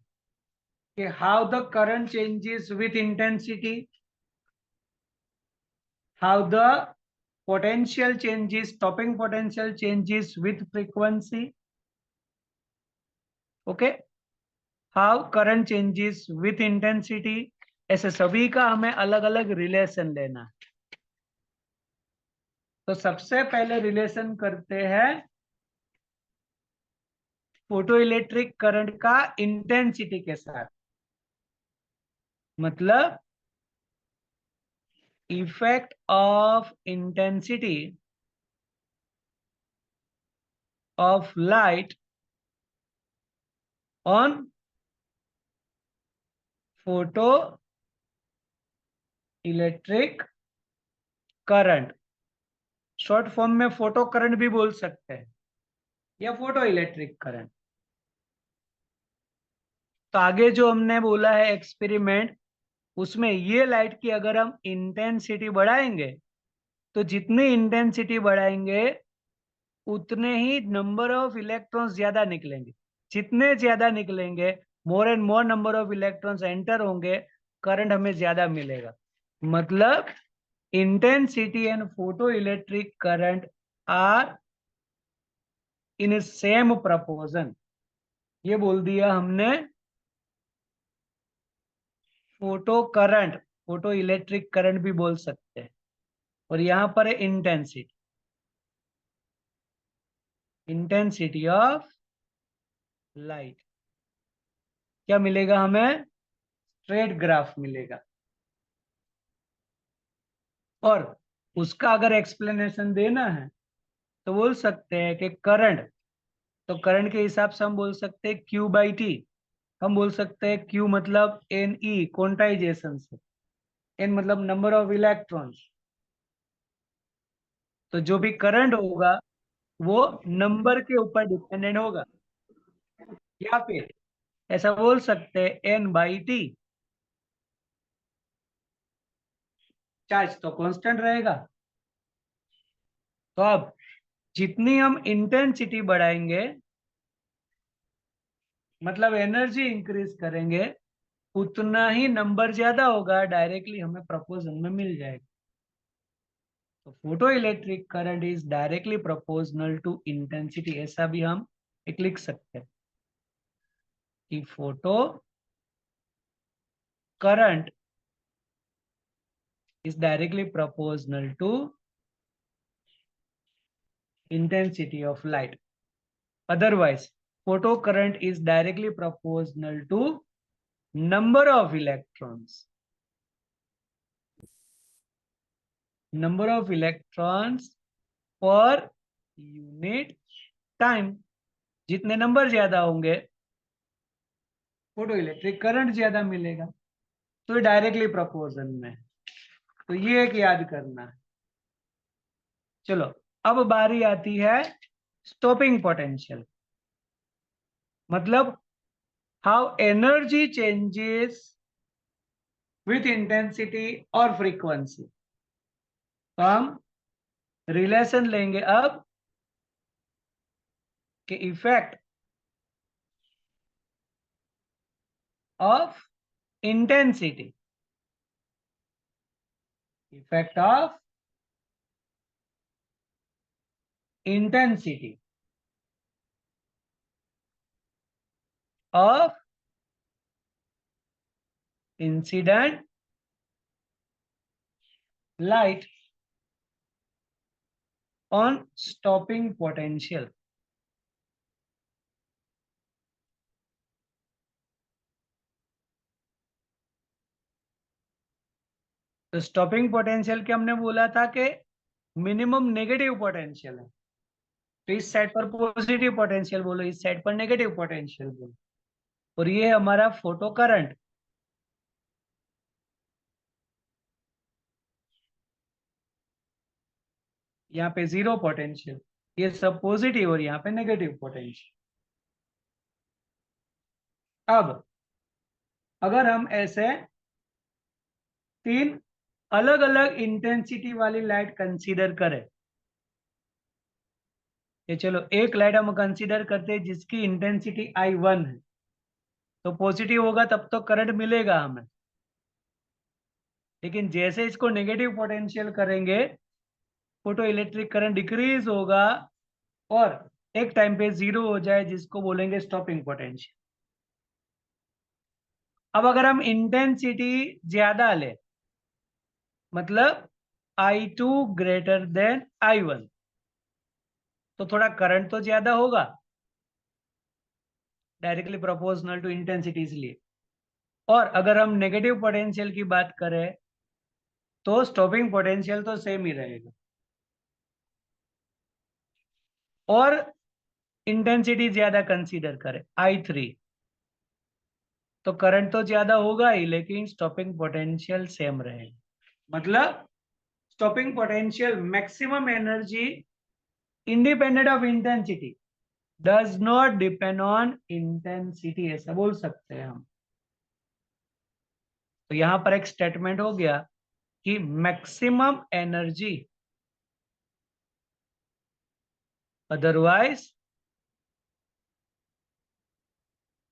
कि how the current changes with intensity, how the potential changes, stopping potential changes with frequency, okay, how current changes with intensity, ऐसे सभी का हमें अलग अलग रिलेशन लेना है। तो सबसे पहले रिलेशन करते हैं फोटो इलेक्ट्रिक करंट का इंटेंसिटी के साथ, मतलब effect of intensity of light on photo electric current, short form में फोटो करंट भी बोल सकते हैं या फोटो इलेक्ट्रिक करंट। तो आगे जो हमने बोला है एक्सपेरिमेंट, उसमें ये लाइट की अगर हम इंटेंसिटी बढ़ाएंगे तो जितनी इंटेंसिटी बढ़ाएंगे उतने ही नंबर ऑफ इलेक्ट्रॉन्स ज्यादा निकलेंगे, जितने ज्यादा निकलेंगे more and more number of electrons enter होंगे, करंट हमें ज्यादा मिलेगा। मतलब intensity and photoelectric current are in same proportion, ये बोल दिया हमने photocurrent, photoelectric current भी बोल सकते हैं। और यहां पर है इंटेंसिटी, इंटेंसिटी ऑफ लाइट, क्या मिलेगा हमें, स्ट्रेट ग्राफ मिलेगा। और उसका अगर एक्सप्लेनेशन देना है तो बोल सकते हैं कि करंट, तो करंट के हिसाब से हम बोल सकते हैं Q बाई टी, हम बोल सकते हैं Q मतलब NE क्वांटाइजेशन से, N मतलब नंबर ऑफ इलेक्ट्रॉन्स, तो जो भी करंट होगा वो नंबर के ऊपर डिपेंडेंट होगा, या फिर ऐसा बोल सकते हैं N बाई टी, चार्ज तो कांस्टेंट रहेगा। तो अब जितनी हम इंटेंसिटी बढ़ाएंगे, मतलब एनर्जी इंक्रीज करेंगे, उतना ही नंबर ज्यादा होगा, डायरेक्टली हमें प्रोपोर्शन में मिल जाएगा। तो photoelectric current is directly proportional to intensity, ऐसा भी हम एक लिख सकते हैं। कि photocurrent is directly proportional to intensity of light. Otherwise, photo current is directly proportional to number of electrons. Number of electrons per unit time. जितने number ज्यादा होंगे फोटो इलेक्ट्रिक करंट ज्यादा मिलेगा, तो डायरेक्टली प्रोपोर्शन में है। तो ये एक याद करना है। चलो अब बारी आती है स्टॉपिंग पोटेंशियल, मतलब how energy changes with intensity और फ्रीक्वेंसी। तो हम रिलेशन लेंगे अब कि effect of intensity, effect of intensity of incident light on stopping potential. तो स्टॉपिंग पोटेंशियल के हमने बोला था कि मिनिमम नेगेटिव पोटेंशियल है, तो इस साइड पर पॉजिटिव पोटेंशियल बोलो, इस साइड पर नेगेटिव पोटेंशियल बोलो, और ये हमारा फोटो करंट। यहाँ पे जीरो पोटेंशियल, ये सब पॉजिटिव और यहाँ पे नेगेटिव पोटेंशियल। अब अगर हम ऐसे तीन अलग अलग इंटेंसिटी वाली लाइट कंसीडर करें, ये चलो एक लाइट हम कंसीडर करते हैं जिसकी इंटेंसिटी I1 है, तो पॉजिटिव होगा तब तो करंट मिलेगा हमें, लेकिन जैसे इसको नेगेटिव पोटेंशियल करेंगे फोटो इलेक्ट्रिक करंट डिक्रीज होगा और एक टाइम पे जीरो हो जाए, जिसको बोलेंगे स्टॉपिंग पोटेंशियल। अब अगर हम इंटेंसिटी ज्यादा ले, मतलब I2 ग्रेटर देन I1, तो थोड़ा करंट तो ज्यादा होगा, डायरेक्टली प्रोपोर्शनल टू इंटेंसिटी इसलिए। और अगर हम नेगेटिव पोटेंशियल की बात करें तो स्टॉपिंग पोटेंशियल तो सेम ही रहेगा, और इंटेंसिटी ज्यादा कंसीडर करें I3, तो करंट तो ज्यादा होगा ही लेकिन स्टॉपिंग पोटेंशियल सेम रहेगा। मतलब stopping potential maximum energy independent of intensity, does not depend on intensity, ऐसा बोल सकते हैं हम। तो यहां पर एक स्टेटमेंट हो गया कि maximum energy otherwise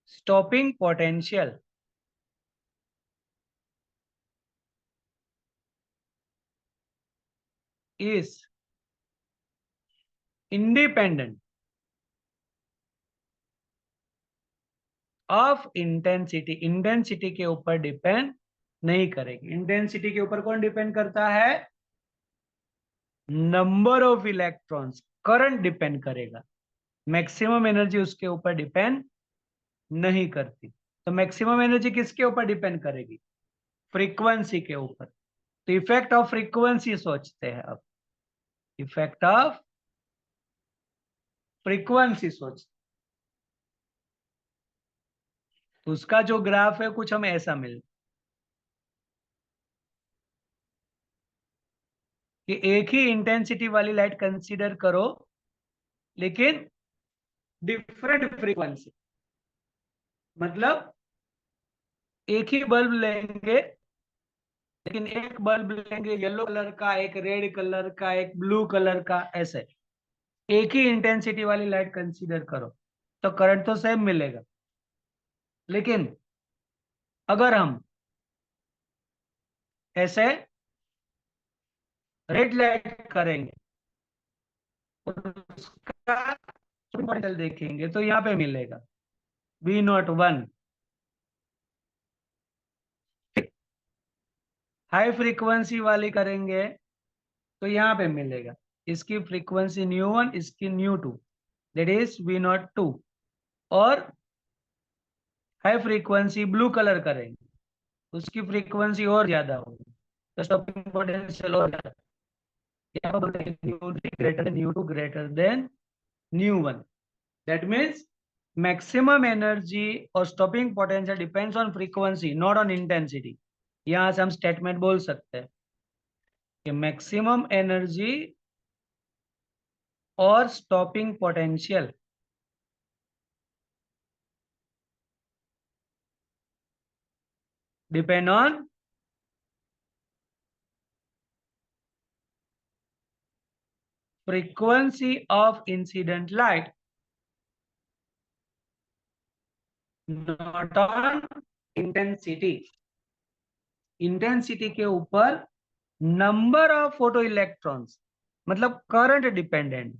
stopping potential is independent of intensity, intensity के ऊपर डिपेंड नहीं करेगी। इंटेंसिटी के ऊपर कौन डिपेंड करता है? Number of electrons. Current depend करेगा, मैक्सिमम एनर्जी उसके ऊपर डिपेंड नहीं करती। तो मैक्सिमम एनर्जी किसके ऊपर डिपेंड करेगी? फ्रीक्वेंसी के ऊपर। तो इफेक्ट ऑफ फ्रीक्वेंसी सोचते हैं अब, इफेक्ट ऑफ फ्रीक्वेंसी सोचते, तो उसका जो ग्राफ है कुछ हमें ऐसा मिल कि एक ही इंटेंसिटी वाली लाइट कंसीडर करो लेकिन डिफरेंट फ्रीक्वेंसी, मतलब एक ही बल्ब लेंगे लेकिन एक बल्ब लेंगे येलो कलर का, एक रेड कलर का, एक ब्लू कलर का, ऐसे एक ही इंटेंसिटी वाली लाइट कंसीडर करो तो करंट तो सेम मिलेगा। लेकिन अगर हम ऐसे रेड लाइट करेंगे और उसका पोटेंशियल देखेंगे तो यहाँ पे मिलेगा V01। हाई फ्रीक्वेंसी वाली करेंगे तो यहाँ पे मिलेगा, इसकी फ्रीक्वेंसी ν1, इसकी ν2, दैट इज V02। और हाई फ्रीक्वेंसी ब्लू कलर करेंगे, उसकी फ्रीक्वेंसी और ज्यादा होगी, तो स्टॉपिंग पोटेंशियल और ज्यादा। यहाँ पर बोलते हैं ν3 greater than ν2 greater than ν1। That means maximum energy और stopping potential depends on frequency, not on intensity. यहां से हम स्टेटमेंट बोल सकते हैं कि मैक्सिमम एनर्जी और stopping potential depend on frequency of incident light, not on intensity। Intensity के ऊपर नंबर ऑफ फोटो इलेक्ट्रॉन्स, मतलब करंट डिपेंडेंट।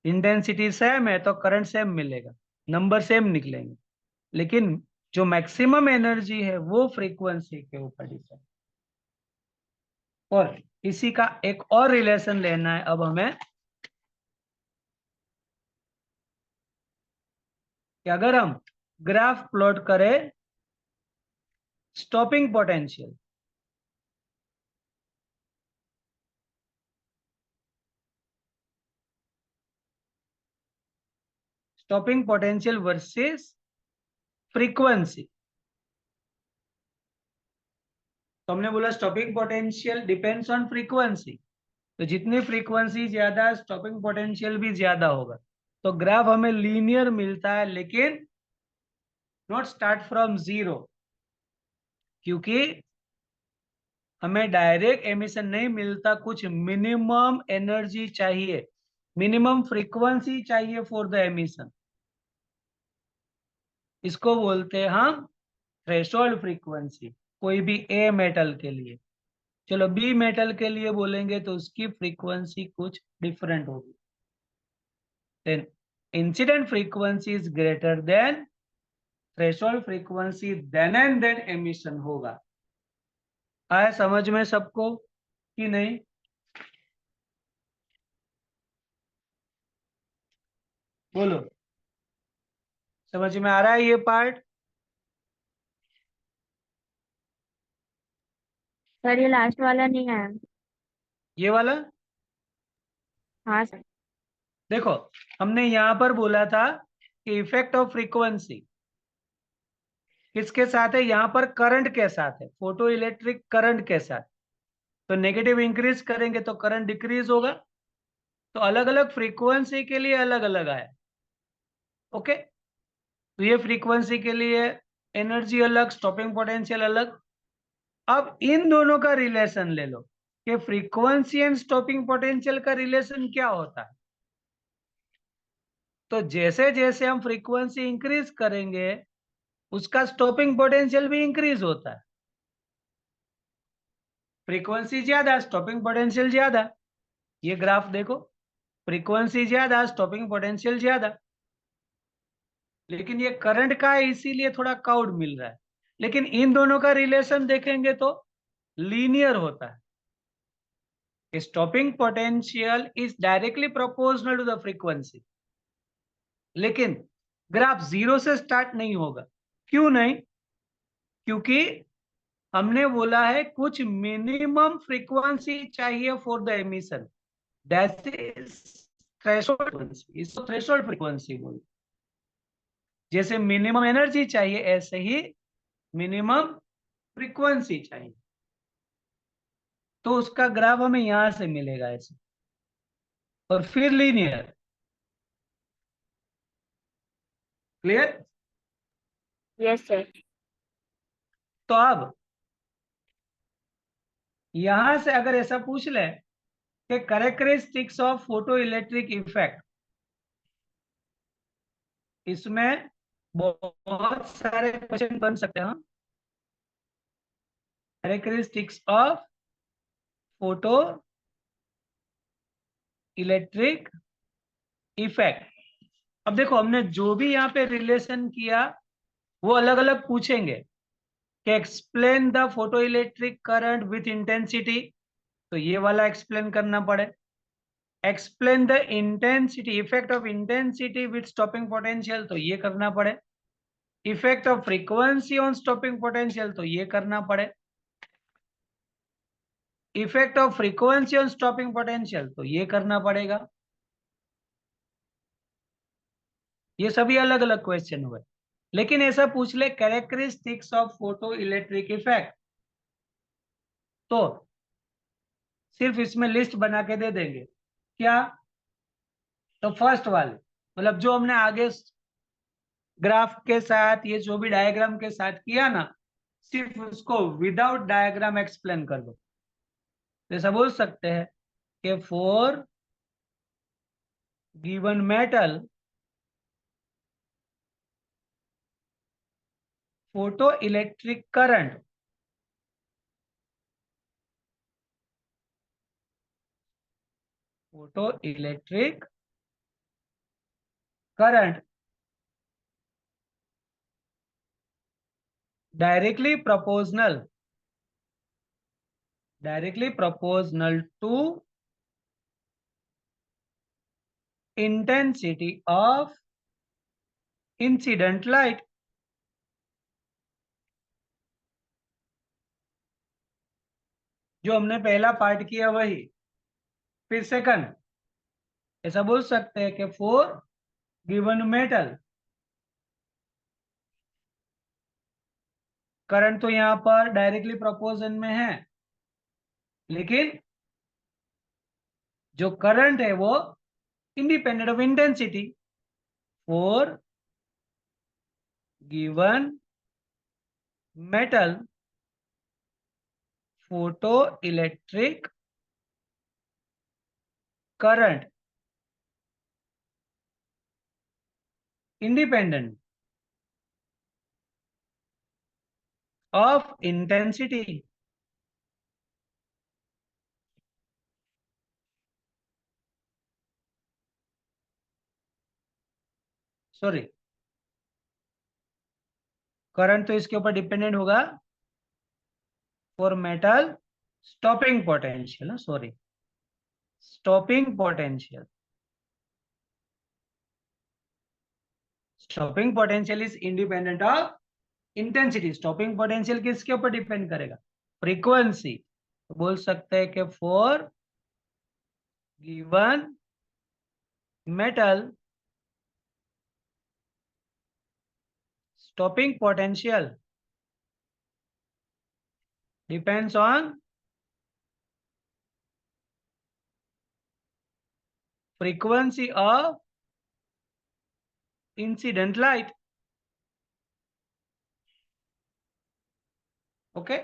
इंटेंसिटी सेम है तो करंट सेम मिलेगा, नंबर सेम निकलेंगे, लेकिन जो मैक्सिमम एनर्जी है वो फ्रीक्वेंसी के ऊपर डिपेंड। और इसी का एक और रिलेशन लेना है अब हमें, कि अगर हम ग्राफ प्लॉट करें stopping potential, stopping potential versus frequency, तो हमने बोला stopping potential depends on frequency, तो जितनी फ्रीक्वेंसी ज्यादा स्टॉपिंग पोटेंशियल भी ज्यादा होगा। तो ग्राफ हमें लीनियर मिलता है, लेकिन नॉट स्टार्ट फ्रॉम जीरो, क्योंकि हमें डायरेक्ट एमिशन नहीं मिलता, कुछ मिनिमम एनर्जी चाहिए, मिनिमम फ्रीक्वेंसी चाहिए फॉर द एमिशन। इसको बोलते हैं हम थ्रेशोल्ड फ्रीक्वेंसी, कोई भी ए मेटल के लिए। चलो बी मेटल के लिए बोलेंगे तो उसकी फ्रीक्वेंसी कुछ डिफरेंट होगी। Then incident frequency is greater than threshold frequency, then and then emission होगा। आया समझ में सबको कि नहीं? बोलो, समझ में आ रहा है ये पार्ट? सर ये लास्ट वाला नहीं आया। ये वाला हाँ सर। देखो, हमने यहां पर बोला था कि इफेक्ट ऑफ फ्रीक्वेंसी किसके साथ है, यहां पर करंट के साथ है, फोटो इलेक्ट्रिक करंट के साथ। तो नेगेटिव इंक्रीज करेंगे तो करंट डिक्रीज होगा, तो अलग अलग फ्रीक्वेंसी के लिए अलग अलग आया। ओके, तो ये फ्रीक्वेंसी के लिए एनर्जी अलग, स्टॉपिंग पोटेंशियल अलग। अब इन दोनों का रिलेशन ले लो कि फ्रीक्वेंसी एंड स्टॉपिंग पोटेंशियल का रिलेशन क्या होता है। तो जैसे जैसे हम फ्रीक्वेंसी इंक्रीज करेंगे उसका स्टॉपिंग पोटेंशियल भी इंक्रीज होता है। फ्रीक्वेंसी ज्यादा, स्टॉपिंग पोटेंशियल ज्यादा। ये ग्राफ देखो, फ्रीक्वेंसी ज्यादा, स्टॉपिंग पोटेंशियल ज्यादा, लेकिन ये करंट का है इसीलिए थोड़ा काउड मिल रहा है। लेकिन इन दोनों का रिलेशन देखेंगे तो लीनियर होता है। Stopping potential is directly proportional to the frequency, लेकिन ग्राफ जीरो से स्टार्ट नहीं होगा। क्यों नहीं? क्योंकि हमने बोला है कुछ मिनिमम फ्रीक्वेंसी चाहिए for the emission, that is threshold frequency. इसको थ्रेशोल्ड फ्रीक्वेंसी बोलते, जैसे मिनिमम एनर्जी चाहिए ऐसे ही मिनिमम फ्रीक्वेंसी चाहिए। तो उसका ग्राफ हमें यहां से मिलेगा ऐसे, और फिर लीनियर। क्लियर? Yes sir. तो अब यहां से अगर ऐसा पूछ ले कि characteristics of photo electric effect, इसमें बहुत सारे क्वेश्चन बन सकते हैं। Characteristics of photo electric effect, अब देखो हमने जो भी यहाँ पे रिलेशन किया वो अलग अलग पूछेंगे कि explain the photo electric current with intensity, तो ये वाला एक्सप्लेन करना पड़े। Explain the intensity effect of intensity with stopping potential, तो ये करना पड़े। Effect of frequency on stopping potential, तो ये करना पड़े। Effect of frequency on stopping potential, तो ये करना पड़ेगा। ये सभी अलग अलग क्वेश्चन हुए, लेकिन ऐसा पूछ ले characteristics of photo electric effect, तो सिर्फ इसमें लिस्ट बना के दे देंगे क्या, तो फर्स्ट वाले मतलब जो हमने आगे ग्राफ के साथ ये जो भी डायग्राम के साथ किया ना, सिर्फ उसको विदाउट डायग्राम एक्सप्लेन कर दो। जैसा बोल सकते हैं कि for given metal photo electric current photoelectric current directly proportional to intensity of incident light। जो हमने पहला पार्ट किया वही, फिर सेकंड ऐसा बोल सकते हैं कि फॉर गिवन मेटल करंट तो यहां पर डायरेक्टली प्रोपोर्शन में है, लेकिन जो करंट है वो independent of intensity. For given metal photo electric current independent of intensity, sorry current तो इसके ऊपर डिपेंडेंट होगा for metal stopping potential, sorry stopping potential, stopping potential is independent of intensity. Stopping potential किसके ऊपर depend करेगा, frequency. तो बोल सकते हैं कि for given metal stopping potential depends on frequency of incident light। Okay,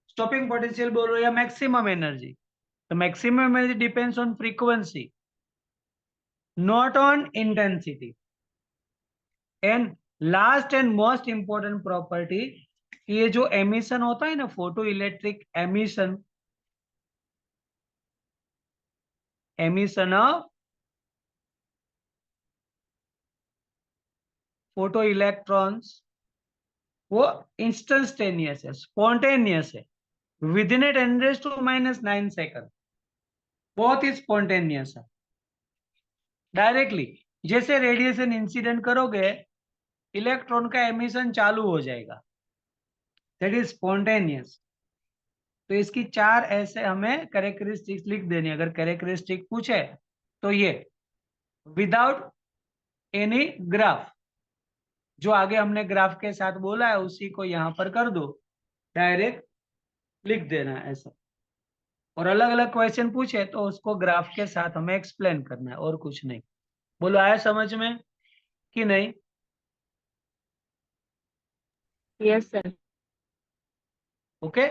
stopping potential बोल रहे हो या मैक्सिमम एनर्जी, तो maximum energy depends on frequency not on intensity. And last and most important property, ये जो एमिशन होता है ना photo electric emission, emission of photo electrons, वो इंस्टेंटेनियस है, स्पॉन्टेनियस है, विद इन 10⁻⁹ सेकंड, बहुत ही स्पॉन्टेनियस है। डायरेक्टली जैसे रेडिएशन इंसिडेंट करोगे इलेक्ट्रॉन का एमिशन चालू हो जाएगा, दैट इज स्पॉन्टेनियस। तो इसकी चार ऐसे हमें कैरेक्टरिस्टिक्स लिख देनी, अगर कैरेक्टरिस्टिक पूछे तो ये विदाउट एनी ग्राफ, जो आगे हमने ग्राफ के साथ बोला है उसी को यहां पर कर दो, डायरेक्ट लिख देना है ऐसा। और अलग अलग क्वेश्चन पूछे तो उसको ग्राफ के साथ हमें एक्सप्लेन करना है और कुछ नहीं। बोलो आया समझ में कि नहीं? Yes, sir. ओके